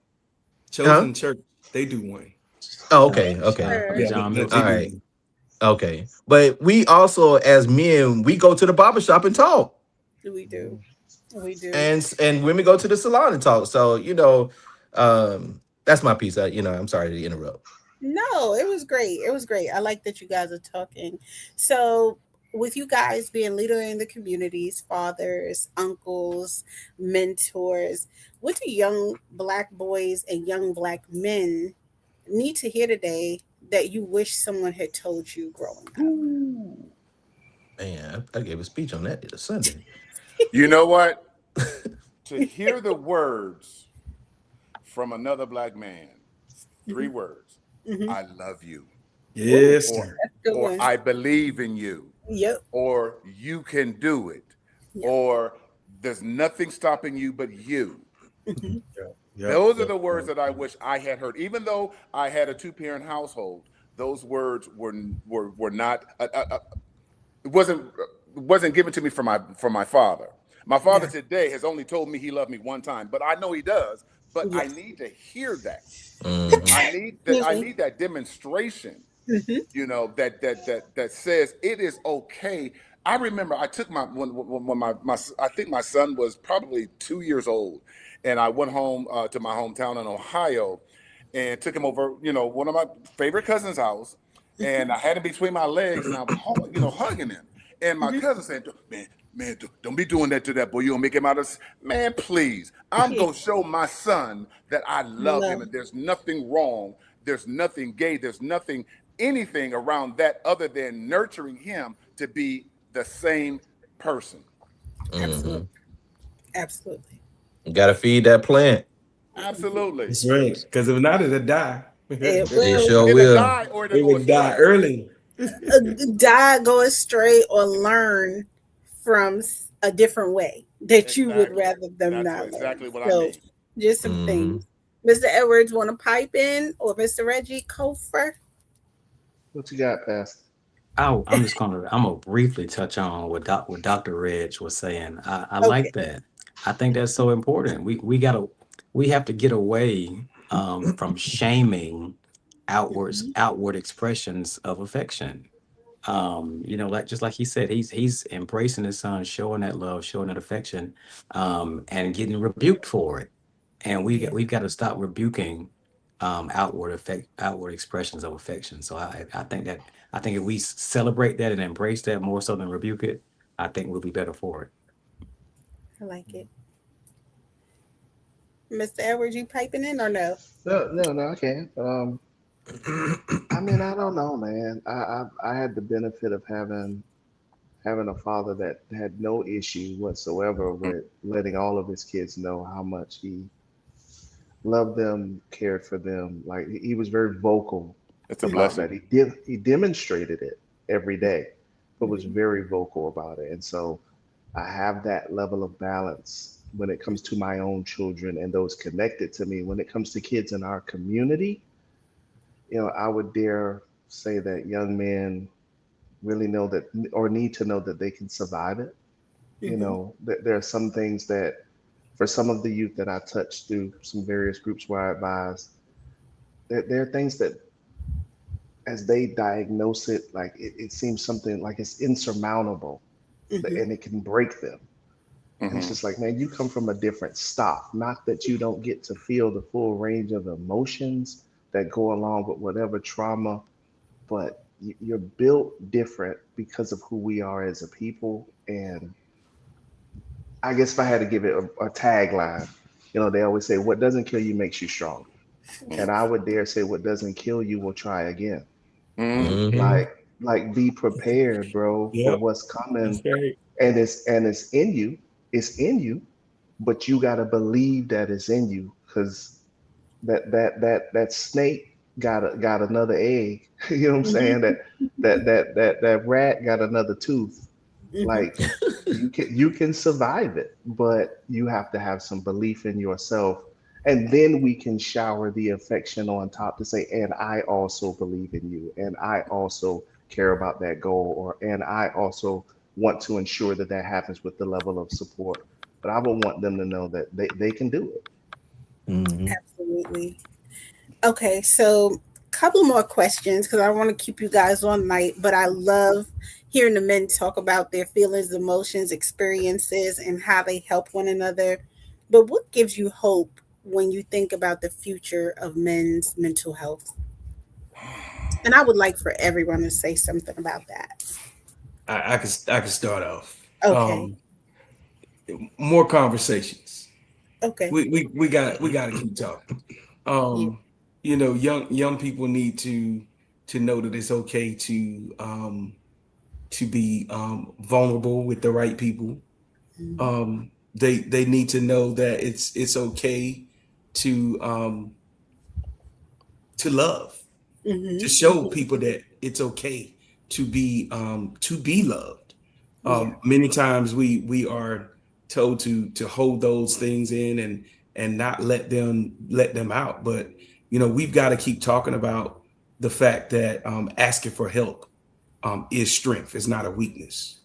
Chosen Church, they do one. Oh, okay. Sure. Yeah, John they Milton. All do right. one. Okay. But we also, as men, we go to the barbershop and talk. We do. We do. And women go to the salon and talk. So, that's my piece. I'm sorry to interrupt. No, it was great. It was great. I like that you guys are talking. So, with you guys being leader in the communities, fathers, uncles, mentors, what do young Black boys and young Black men need to hear today that you wish someone had told you growing up? Man, I gave a speech on that Sunday. You know what? To hear the words from another Black man, 3 words: Mhm. I love you, Yes, or, sir. Good or one. I believe in you, Yep. or you can do it, Yeah. or there's nothing stopping you but you. Mhm. Those are the words that I wish I had heard. Even though I had a 2-parent household, those words were not. It wasn't given to me from my father. My father today has only told me he loved me one time, but I know he does. But I Yes. need to hear that. Mhm. I need that demonstration. Mhm. That says it is okay. I remember I took when my I think my son was probably 2 years old, and I went home to my hometown in Ohio, and took him over, one of my favorite cousins' house, and I had him between my legs, and I was hugging him, and my cousin said, Man, don't be doing that to that boy. You gonna make him out of man, please. I'm gonna show my son that I love him, and there's nothing wrong. There's nothing gay. There's nothing anything around that other than nurturing him to be the same person. Absolutely. Absolutely. You gotta feed that plant. Absolutely. That's right. Because if not, it'll die. It It will sure It'll will. die or it'll It go would die astray. early. die, go astray, or learn from a different way that you would Exactly. rather them That's not exactly learn. what I So, mean. just some Mhm. things. Mr. Edwards, want to pipe in, or Mr. Reggie Kofer? What you got, Pastor? I'm gonna briefly touch on what Dr. Reg was saying. I Okay. like that. I think that's so important. We have to get away from shaming outward expressions of affection. Like just like he said, he's embracing his son, showing that love, showing that affection, and getting rebuked for it. And we've got to stop rebuking outward expressions of affection. So I think if we celebrate that and embrace that more so than rebuke it, I think we'll be better for it. I like it. Mr. Edwards, you piping in or no? No, I can't. I mean, I don't know, man. I had the benefit of having a father that had no issue whatsoever with letting all of his kids know how much he loved them, cared for them. Like he was very vocal It's a about blessing. that. He demonstrated it every day, but was very vocal about it. And so I have that level of balance when it comes to my own children and those connected to me. When it comes to kids in our community, I would dare say that young men really know that or need to know that they can survive it. You know, there are some things that for some of the youth that I touch through some various groups where I advise, there are things that as they diagnose it, like it seems something like it's insurmountable and it can break them. And it's just like, man, you come from a different stock. Not that you don't get to feel the full range of emotions that go along with whatever trauma, but you're built different because of who we are as a people. And I guess if I had to give it a tagline, you know, they always say, what doesn't kill you makes you stronger. And I would dare say, what doesn't kill you will try again. Mhm. Like be prepared, bro, for Yep. what's coming. That's right. And it's in you. It's in you, but you gotta believe that it's in you, because that snake got another egg. You know what I'm saying? That rat got another tooth. Like you can survive it, but you have to have some belief in yourself. And then we can shower the affection on top to say, and I also believe in you, and I also care about that goal, or and I also want to ensure that that happens with the level of support. But I would want them to know that they can do it. Mhm. Absolutely. Okay, so couple more questions because I want to keep you guys on night, but I love hearing the men talk about their feelings, emotions, experiences, and how they help one another. But what gives you hope when you think about the future of men's mental health? And I would like for everyone to say something about that. I can start off. Okay. More conversations. Okay. We got to keep talking. Yeah. You know, young people need to know that it's okay to be vulnerable with the right people. They need to know that it's okay to to love, to show Mm-hmm. people that it's okay to be loved. Yeah. Many times we are told to hold those things in and not let them out. But you know, we've got to keep talking about the fact that asking for help is strength. It's not a weakness.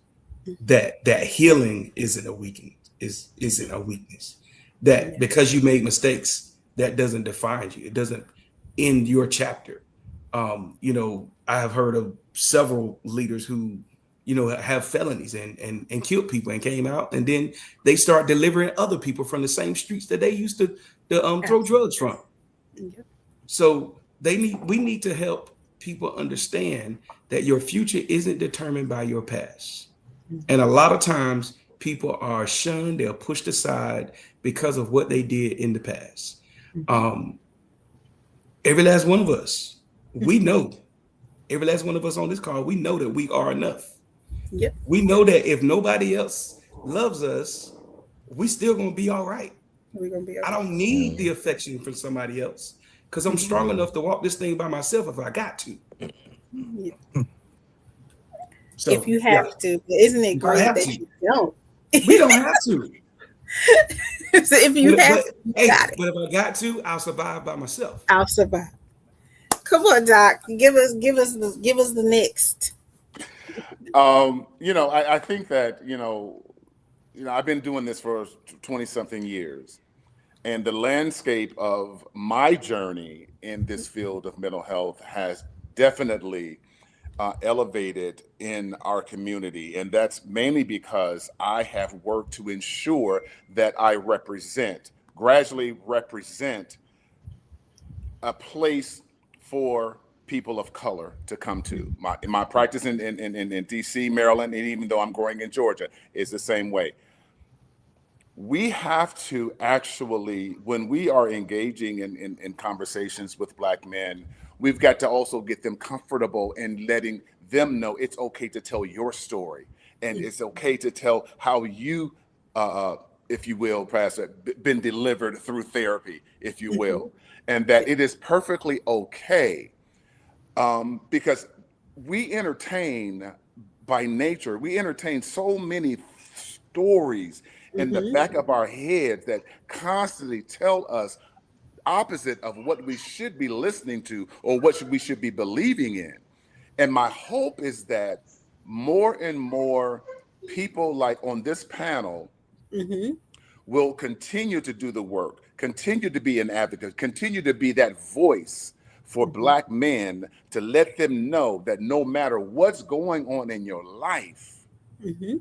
That healing isn't a weakness. Isn't a weakness. That Yeah. because you made mistakes, that doesn't define you. It doesn't end your chapter. You know, I have heard of several leaders who, you know, have felonies and killed people and came out, and then they start delivering other people from the same streets that they used to throw drugs from. Yep. So we need to help people understand that your future isn't determined by your past. And a lot of times people are shunned, they're pushed aside because of what they did in the past. Um, every last one of us, we know, every last one of us on this call, we know that we are enough. Yep. We know that if nobody else loves us, we still gonna be all right. We're gonna be all I right. don't need the affection from somebody else because I'm strong enough to walk this thing by myself if I got to. Yeah. So If you yeah, have to, but isn't it if I great have that to, you don't? we don't have to. So if you have to, you Hey, got it. but if I got to, I'll survive by myself. I'll survive. Come on, Doc. Give us the next. You know, I think that, I've been doing this for 20 something years, and the landscape of my journey in this field of mental health has definitely elevated in our community. And that's mainly because I have worked to ensure that I gradually represent a place for people of color to come to. My practice in DC, Maryland, and even though I'm growing in Georgia, is the same way. We have to actually, when we are engaging in conversations with Black men, we've got to also get them comfortable in letting them know it's okay to tell your story. And it's okay to tell how you, if you will, Pastor, been delivered through therapy, if you will. And that it is perfectly okay, because we entertain by nature, we entertain so many stories in the back of our heads that constantly tell us opposite of what we should be listening to or what we should be believing in. And my hope is that more and more people like on this panel Mm-hmm. will continue to do the work, continue to be an advocate, continue to be that voice for Mm-hmm. Black men to let them know that no matter what's going on in your life, Mm-hmm.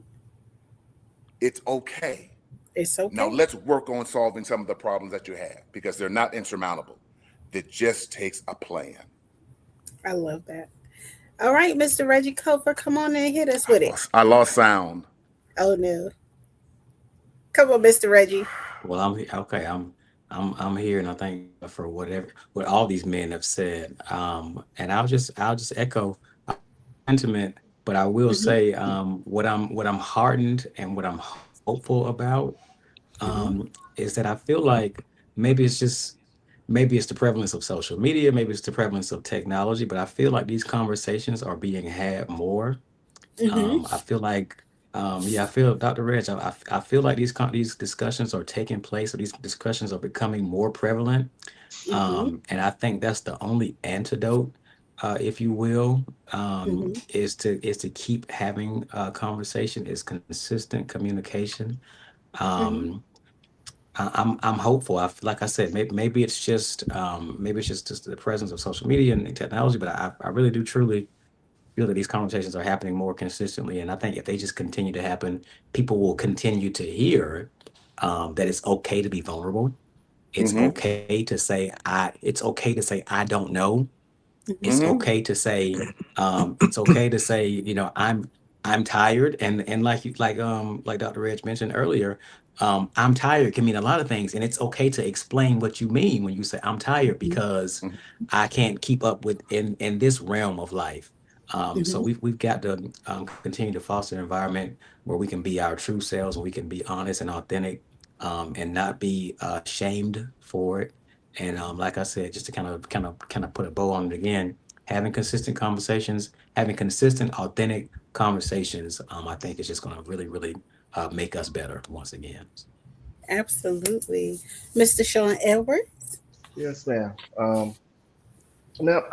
it's okay. It's Now okay. let's work on solving some of the problems that you have because they're not insurmountable. It just takes a plan. I love that. All right, Mr. Reggie Cofer, come on and hit us with it. I lost sound. Oh no. Come on, Mr. Reggie. Well, okay. I'm here, and I thank God for what all these men have said. And I'll just echo sentiment, but I will Mm-hmm. say what I'm heartened and what I'm hopeful about Mm-hmm. is that I feel like maybe it's the prevalence of social media, maybe it's the prevalence of technology, but I feel like these conversations are being had more. Mm-hmm. I feel like, yeah, I feel Dr. Reg, I feel like these discussions are taking place, or these discussions are becoming more prevalent. Mm-hmm. And I think that's the only antidote, if you will, Mm-hmm. is to keep having a conversation, is consistent communication. Mm-hmm. Um, I'm hopeful. Like I said, maybe it's just the presence of social media and technology, but I really do truly feel that these conversations are happening more consistently. And I think if they just continue to happen, people will continue to hear that it's okay to be vulnerable. It's Mm-hmm. okay to say it's okay to say I don't know. It's Mm-hmm. okay to say I'm tired, and like Dr. Reg mentioned earlier, I'm tired can mean a lot of things, and it's okay to explain what you mean when you say I'm tired, because I can't keep up with in this realm of life. So Mm-hmm. we've got to continue to foster an environment where we can be our true selves, and we can be honest and authentic, and not be shamed for it. And like I said, just to kind of put a bow on it again, having consistent conversations, having consistent, authentic conversations, I think is just going to really, really make us better once again. Absolutely. Mr. Sean Edward. Yes, ma'am. Now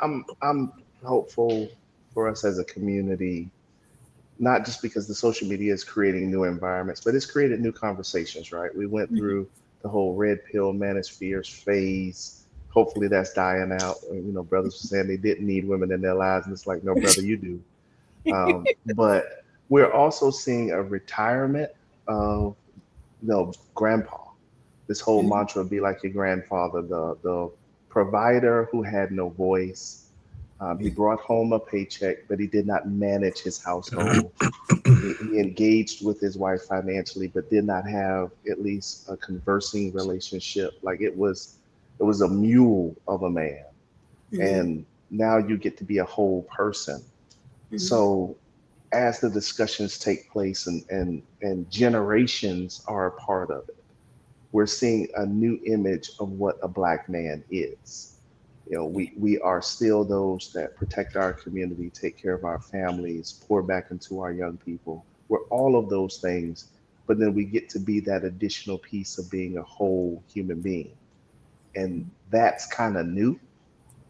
I'm hopeful for us as a community, not just because the social media is creating new environments, but it's created new conversations, right? We went Mm-hmm. through the whole red pill manosphere phase. Hopefully that's dying out. Brothers were saying they didn't need women in their lives, and it's like, no, brother, you do. But we're also seeing a retirement of grandpa. This whole Mm-hmm. mantra, be like your grandfather, the provider who had no voice. He brought home a paycheck, but he did not manage his household. He engaged with his wife financially, but did not have at least a conversing relationship. Like it was a mule of a man. Mm-hmm. And now you get to be a whole person. Mm-hmm. So as the discussions take place and generations are a part of it, we're seeing a new image of what a Black man is. We are still those that protect our community, take care of our families, pour back into our young people. We're all of those things, but then we get to be that additional piece of being a whole human being. And that's kind of new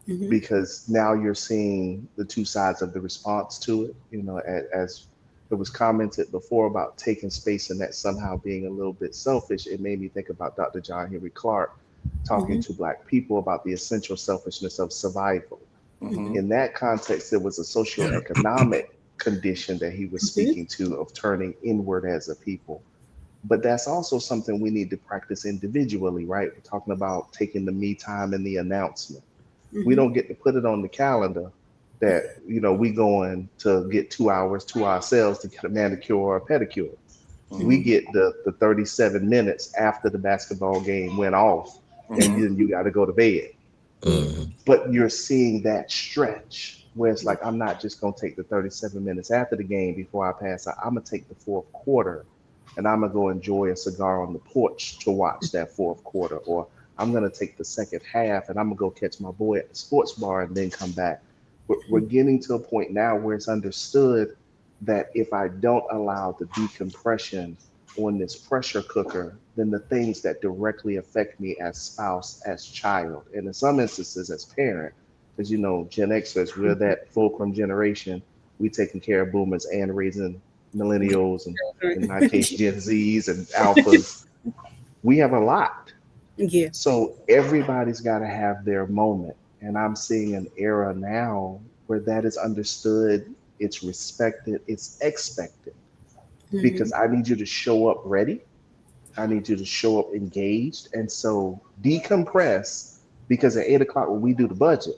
Mm-hmm. because now you're seeing the two sides of the response to it. As it was commented before about taking space and that somehow being a little bit selfish, it made me think about Dr. John Henry Clark talking Mm-hmm. to Black people about the essential selfishness of survival. Mm-hmm. In that context, there was a socioeconomic condition that he was Mm-hmm. speaking to of turning inward as a people. But that's also something we need to practice individually, right? We're talking about taking the me time and the announcement. We Mm-hmm. don't get to put it on the calendar that we going to get 2 hours to ourselves to get a manicure or a pedicure. We Mm-hmm. get the 37 minutes after the basketball game went off, and Mm-hmm. then you got to go to bed. Yeah. But you're seeing that stretch where it's like, I'm not just going to take the 37 minutes after the game before I pass out. I'm going to take the fourth quarter and I'm going to go enjoy a cigar on the porch to watch that fourth quarter. Or I'm going to take the second half and I'm going to go catch my boy at the sports bar and then come back. We're getting to a point now where it's understood that if I don't allow the decompression on this pressure cooker, then the things that directly affect me as spouse, as child, and in some instances as parent, because Gen Xers, we're that fulcrum generation. we taking care of boomers and raising millennials, and in my case, Gen Zs and alphas. We have a lot. Yeah. So everybody's got to have their moment. And I'm seeing an era now where that is understood, it's respected, it's expected. Because I need you to show up ready. I need you to show up engaged. And so decompress, because at 8 o'clock when we do the budget,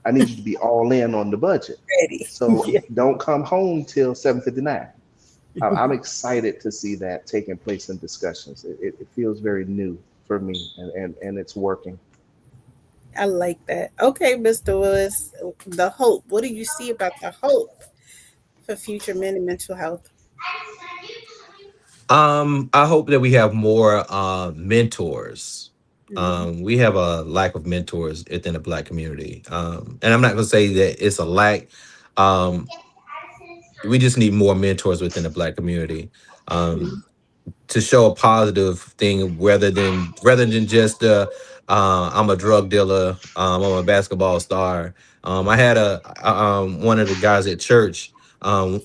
I need you to be all in on the budget. Ready. So Yeah. don't come home till 7:59. I'm excited to see that taking place in discussions. It feels very new for me, and it's working. I like that. Okay, Mr. Willis, the hope. What do you see about the hope for future men and mental health? I hope that we have more mentors. We have a lack of mentors within the Black community. And I'm not gonna say that it's a lack. Um, we just need more mentors within the Black community. To show a positive thing rather than just I'm a drug dealer, I'm a basketball star. I had one of the guys at church.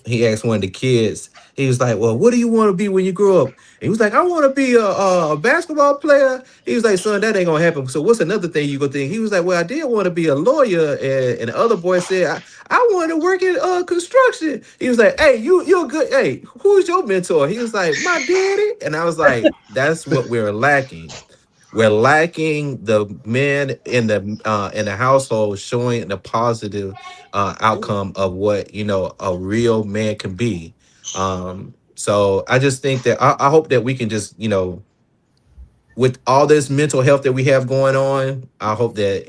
He asked one of the kids. He was like, "Well, what do you want to be when you grow up?" And he was like, "I want to be a basketball player." He was like, "Son, that ain't gonna happen. So what's another thing you gonna think?" He was like, "Well, I did want to be a lawyer." And the other boy said, I want to work in construction. He was like, "Hey, you're good. Hey, who's your mentor?" He was like, "My daddy." And I was like, that's what we're lacking. We're lacking the men in the household showing the positive outcome of what a real man can be. So I just think that I hope that we can just with all this mental health that we have going on, I hope that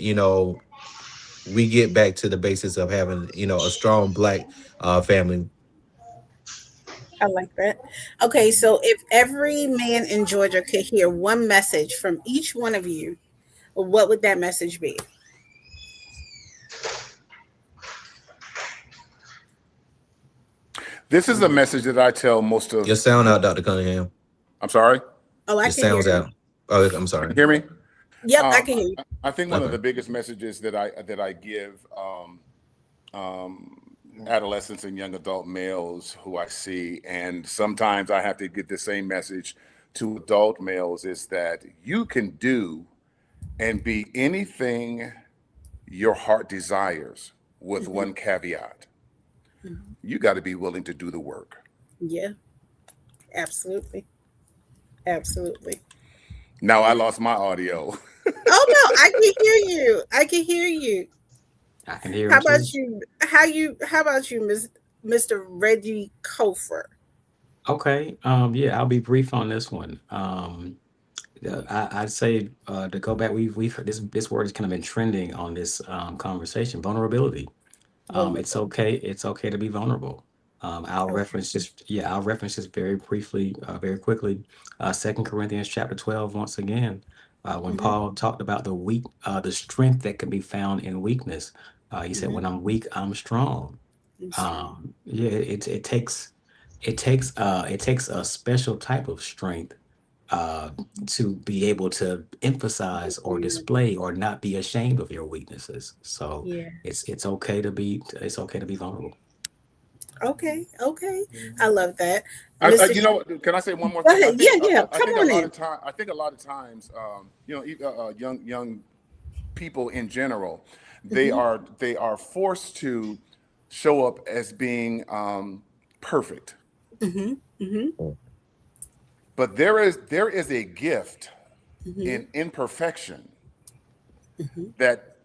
we get back to the basis of having a strong Black family. I like that. Okay, so if every man in Georgia could hear one message from each one of you, what would that message be? This is a message that I tell most of. Your sound out, Dr. Cunningham. I'm sorry. Oh, I Your can hear sounds you. out. Oh, I'm Can sorry. you hear me? Yep, I can hear you. I think one of Okay. the biggest messages that I give adolescents and young adult males who I see, and sometimes I have to get the same message to adult males, is that you can do and be anything your heart desires, with one caveat. You got to be willing to do the work. Yeah, absolutely. Absolutely. Now I lost my audio. Oh no, I can hear you. I can hear you. I can hear How him too. about you? How about you, Mr. Reggie Kofer? Okay. Yeah, I'll be brief on this one. I'd say to go back, we've heard this word has kind of been trending on this conversation. Vulnerability. It's okay. It's okay to be vulnerable. I'll reference this very briefly, very quickly. 2 Corinthians chapter 12, once again, when Paul talked about the strength that can be found in weakness. He said, "When I'm weak, I'm strong." It takes a special type of strength to be able to emphasize or display or not be ashamed of your weaknesses. So Yeah. it's okay to be vulnerable. Okay. I love that. Can I say one more Go thing? ahead. Yeah. Come on in. I think a lot of times, young people in general, they are forced to show up as being perfect. But there is a gift in imperfection that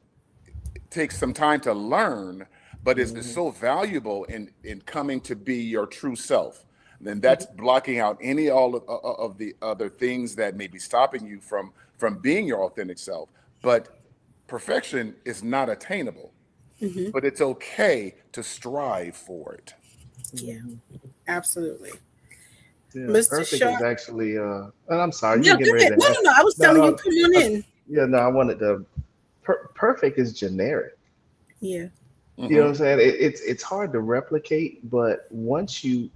takes some time to learn, but is so valuable in coming to be your true self. Then that's blocking out all of the other things that may be stopping you from being your authentic self. But perfection is not attainable, but it's okay to strive for it. Yeah. Absolutely. Yeah, Mr. perfect Shaw. is actually. And I'm sorry, Yeah, you're getting go ready ahead. to ask. No. I was telling you, No, come on in. yeah, no, I wanted to. Perfect is generic. Yeah. You know what I'm saying? It's hard to replicate, but once you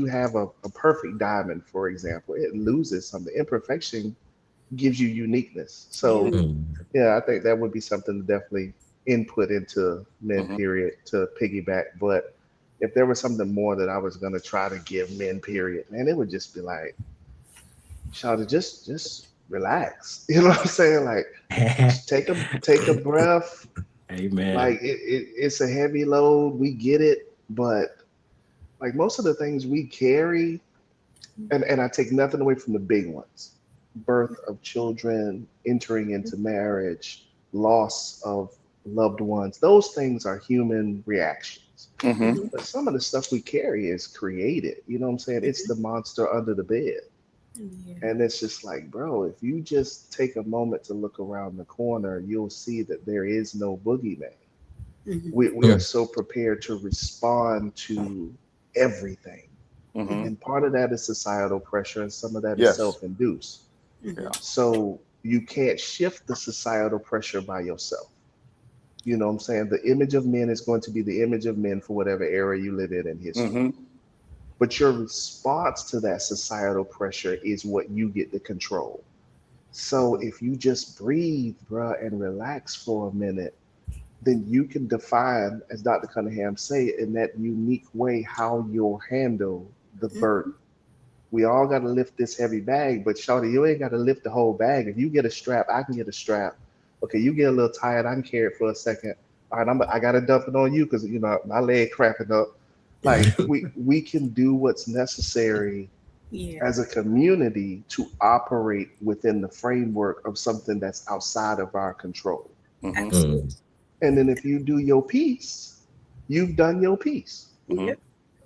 have a perfect diamond, for example, it loses something. Imperfection gives you uniqueness. So yeah, I think that would be something to definitely input into men, period, to piggyback. But if there was something more that I was gonna try to give men, period, man, it would just be like, Shawty, just relax. You know what I'm saying? Like, just take a breath. Amen. Like it's a heavy load. We get it, but like most of the things we carry, and I take nothing away from the big ones: birth of children, entering into marriage, loss of loved ones. Those things are human reactions. Mm-hmm. But some of the stuff we carry is created. You know what I'm saying? It's the monster under the bed. Yeah. And it's just like, bro, if you just take a moment to look around the corner, you'll see that there is no boogeyman. Mhm. We are so prepared to respond to everything. Mm-hmm. And part of that is societal pressure, and some of that is Yes. self-induced. Mhm. So you can't shift the societal pressure by yourself. You know what I'm saying? The image of men is going to be the image of men for whatever era you live in history. Mm-hmm. But your response to that societal pressure is what you get to control. So if you just breathe, bruh, and relax for a minute, then you can define, as Dr. Cunningham say, in that unique way, how you'll handle the burden. We all got to lift this heavy bag, but shawty, you ain't got to lift the whole bag. If you get a strap, I can get a strap. Okay, you get a little tired, I can carry it for a second. All right, I got to dump it on you because you know my leg cramping up. Like we can do what's necessary Yeah. as a community to operate within the framework of something that's outside of our control. Mm-hmm. Absolutely. And then if you do your piece, you've done your piece. Mm-hmm. Yep.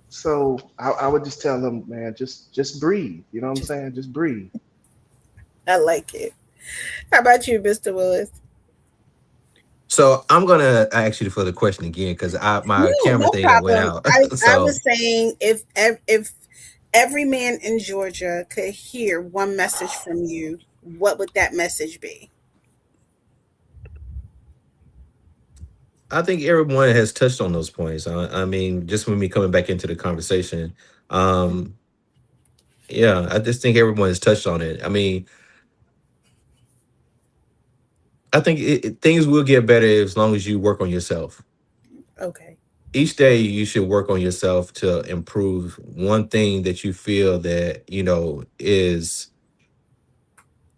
So I would just tell them, man, just breathe. You know what I'm saying? Just breathe. I like it. How about you, Mr. Willis? So I'm gonna ask you for the question again because my No, camera no thing went problem. out. I So was saying if every man in Georgia could hear one message from you, what would that message be? I think everyone has touched on those points. I mean, just when we coming back into the conversation, um, yeah, I just think everyone has touched on it. I mean, I think things will get better as long as you work on yourself. Okay. Each day, you should work on yourself to improve one thing that you feel that is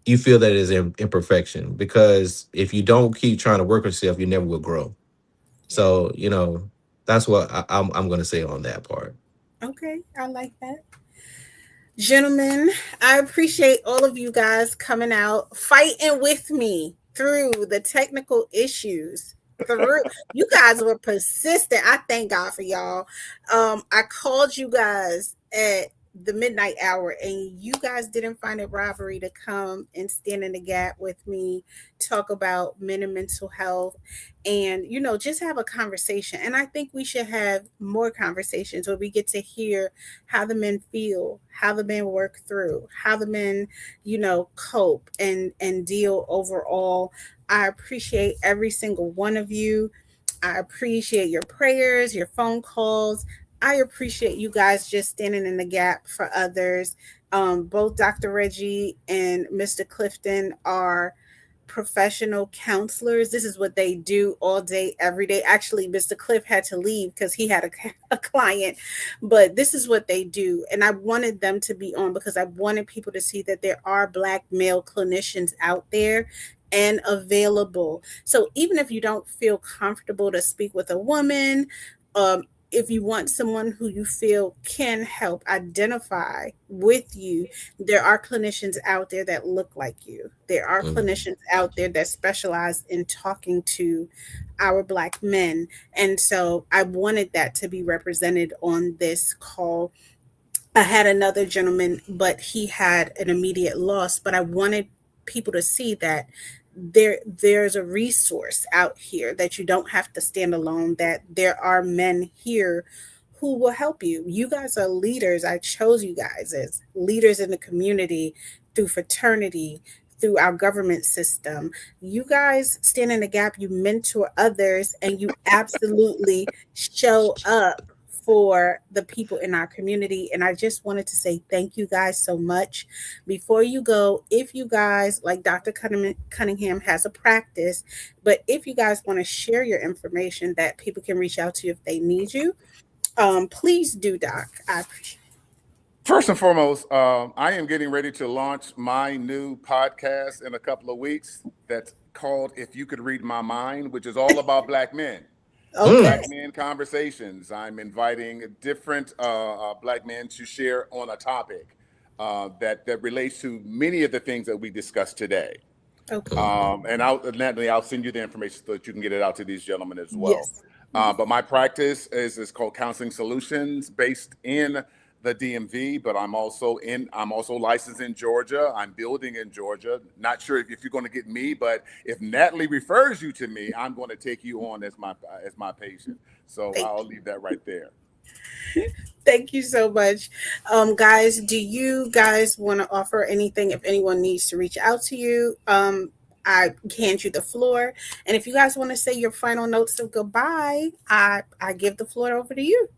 imperfection. Because if you don't keep trying to work on yourself, you never will grow. Yeah. So that's what I'm going to say on that part. Okay. I like that. Gentlemen, I appreciate all of you guys coming out, fighting with me through the technical issues. You guys were persistent. I thank God for y'all. I called you guys at the midnight hour, and you guys didn't find it robbery to come and stand in the gap with me, talk about men and mental health, and just have a conversation. And I think we should have more conversations where we get to hear how the men feel, how the men work through, how the men, cope and deal overall. I appreciate every single one of you. I appreciate your prayers, your phone calls. I appreciate you guys just standing in the gap for others. Both Dr. Reggie and Mr. Clifton are professional counselors. This is what they do all day, every day. Actually, Mr. Cliff had to leave because he had a client, but this is what they do. And I wanted them to be on because I wanted people to see that there are Black male clinicians out there and available. So even if you don't feel comfortable to speak with a woman, if you want someone who you feel can help identify with you, there are clinicians out there that look like you. There are clinicians out there that specialize in talking to our Black men. And so I wanted that to be represented on this call. I had another gentleman, but he had an immediate loss, but I wanted people to see that there's a resource out here, that you don't have to stand alone, that there are men here who will help you. You guys are leaders. I chose you guys as leaders in the community through fraternity, through our government system. You guys stand in the gap, you mentor others, and you absolutely show up for the people in our community. And I just wanted to say thank you guys so much. Before you go, if you guys, like Dr. Cunningham has a practice, but if you guys want to share your information that people can reach out to you if they need you, Please do, Doc. I appreciate First and foremost, I am getting ready to launch my new podcast in a couple of weeks. That's called "If You Could Read My Mind," which is all about Black men. it. Okay. Black men conversations. I'm inviting different Black men to share on a topic that relates to many of the things that we discussed today. Okay. And Natalie, I'll send you the information so that you can get it out to these gentlemen as well. Yes. But my practice is called Counseling Solutions, based in the DMV, but I'm also licensed in Georgia. I'm building in Georgia. Not sure if you're going to get me, but if Natalie refers you to me, I'm going to take you on as my patient. So I'll leave that right there. Thank you so much. Guys, do you guys want to offer anything if anyone needs to reach out to you? I hand you the floor. And if you guys want to say your final notes of goodbye, I give the floor over to you.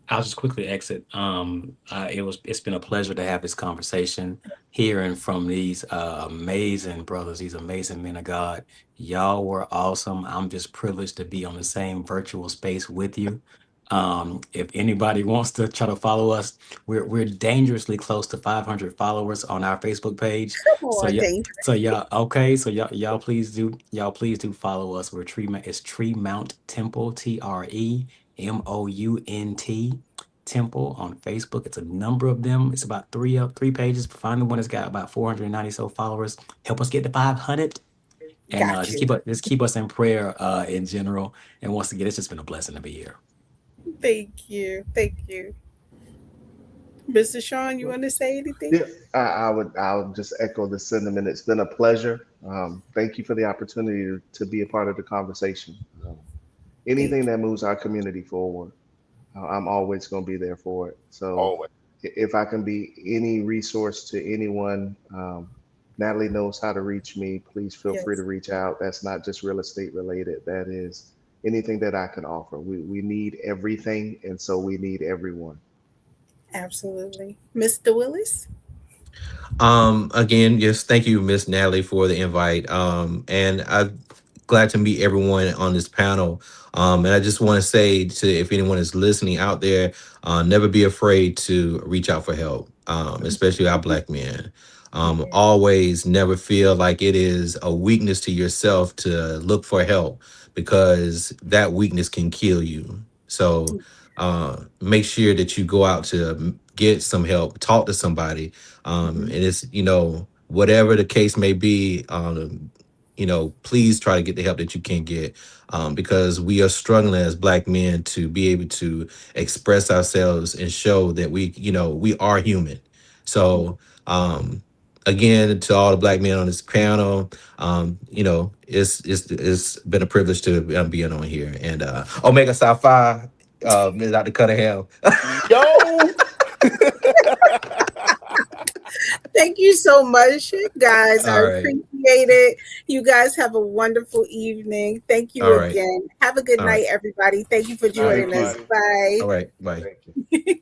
I'll just quickly exit. It's been a pleasure to have this conversation, hearing from these amazing brothers, these amazing men of God. Y'all were awesome. I'm just privileged to be on the same virtual space with you. If anybody wants to try to follow us, we're dangerously close to 500 followers on our Facebook page. Y'all please do follow us. We're it's Tremount Temple, TREMOUNT Temple on Facebook. It's a number of them. It's about three pages. Find the one that's got about 490 so followers. Help us get to 500. And just keep us in prayer in general. And once again, it's just been a blessing to be here. Thank you. Mr. Sean, you want to say anything? Yeah, I would just echo the sentiment. It's been a pleasure. Thank you for the opportunity to be a part of the conversation. Anything that moves our community forward, I'm always going to be there for it. So Always. If I can be any resource to anyone, Natalie knows how to reach me. Please feel free to reach out. That's not just real estate related. That is anything that I can offer. We need everything, and so we need everyone. Absolutely. Mr. Willis? Again, yes, thank you, Miss Natalie, for the invite. And I'm glad to meet everyone on this panel. And I just want to say to if anyone is listening out there, never be afraid to reach out for help, especially our Black men. Always never feel like it is a weakness to yourself to look for help, because that weakness can kill you. So make sure that you go out to get some help, talk to somebody. And it's, whatever the case may be, please try to get the help that you can get, because we are struggling as Black men to be able to express ourselves and show that we are human. So, again, to all the Black men on this panel, it's been a privilege to be on here. And Omega Psi Phi, Dr. Cunningham. Yo! Thank you so much, guys. All I right. appreciate it. You guys have a wonderful evening. Thank you All right. again. Have a good All night, right. everybody. Thank you for joining us. buddy. Bye. All right. Bye. Thank you.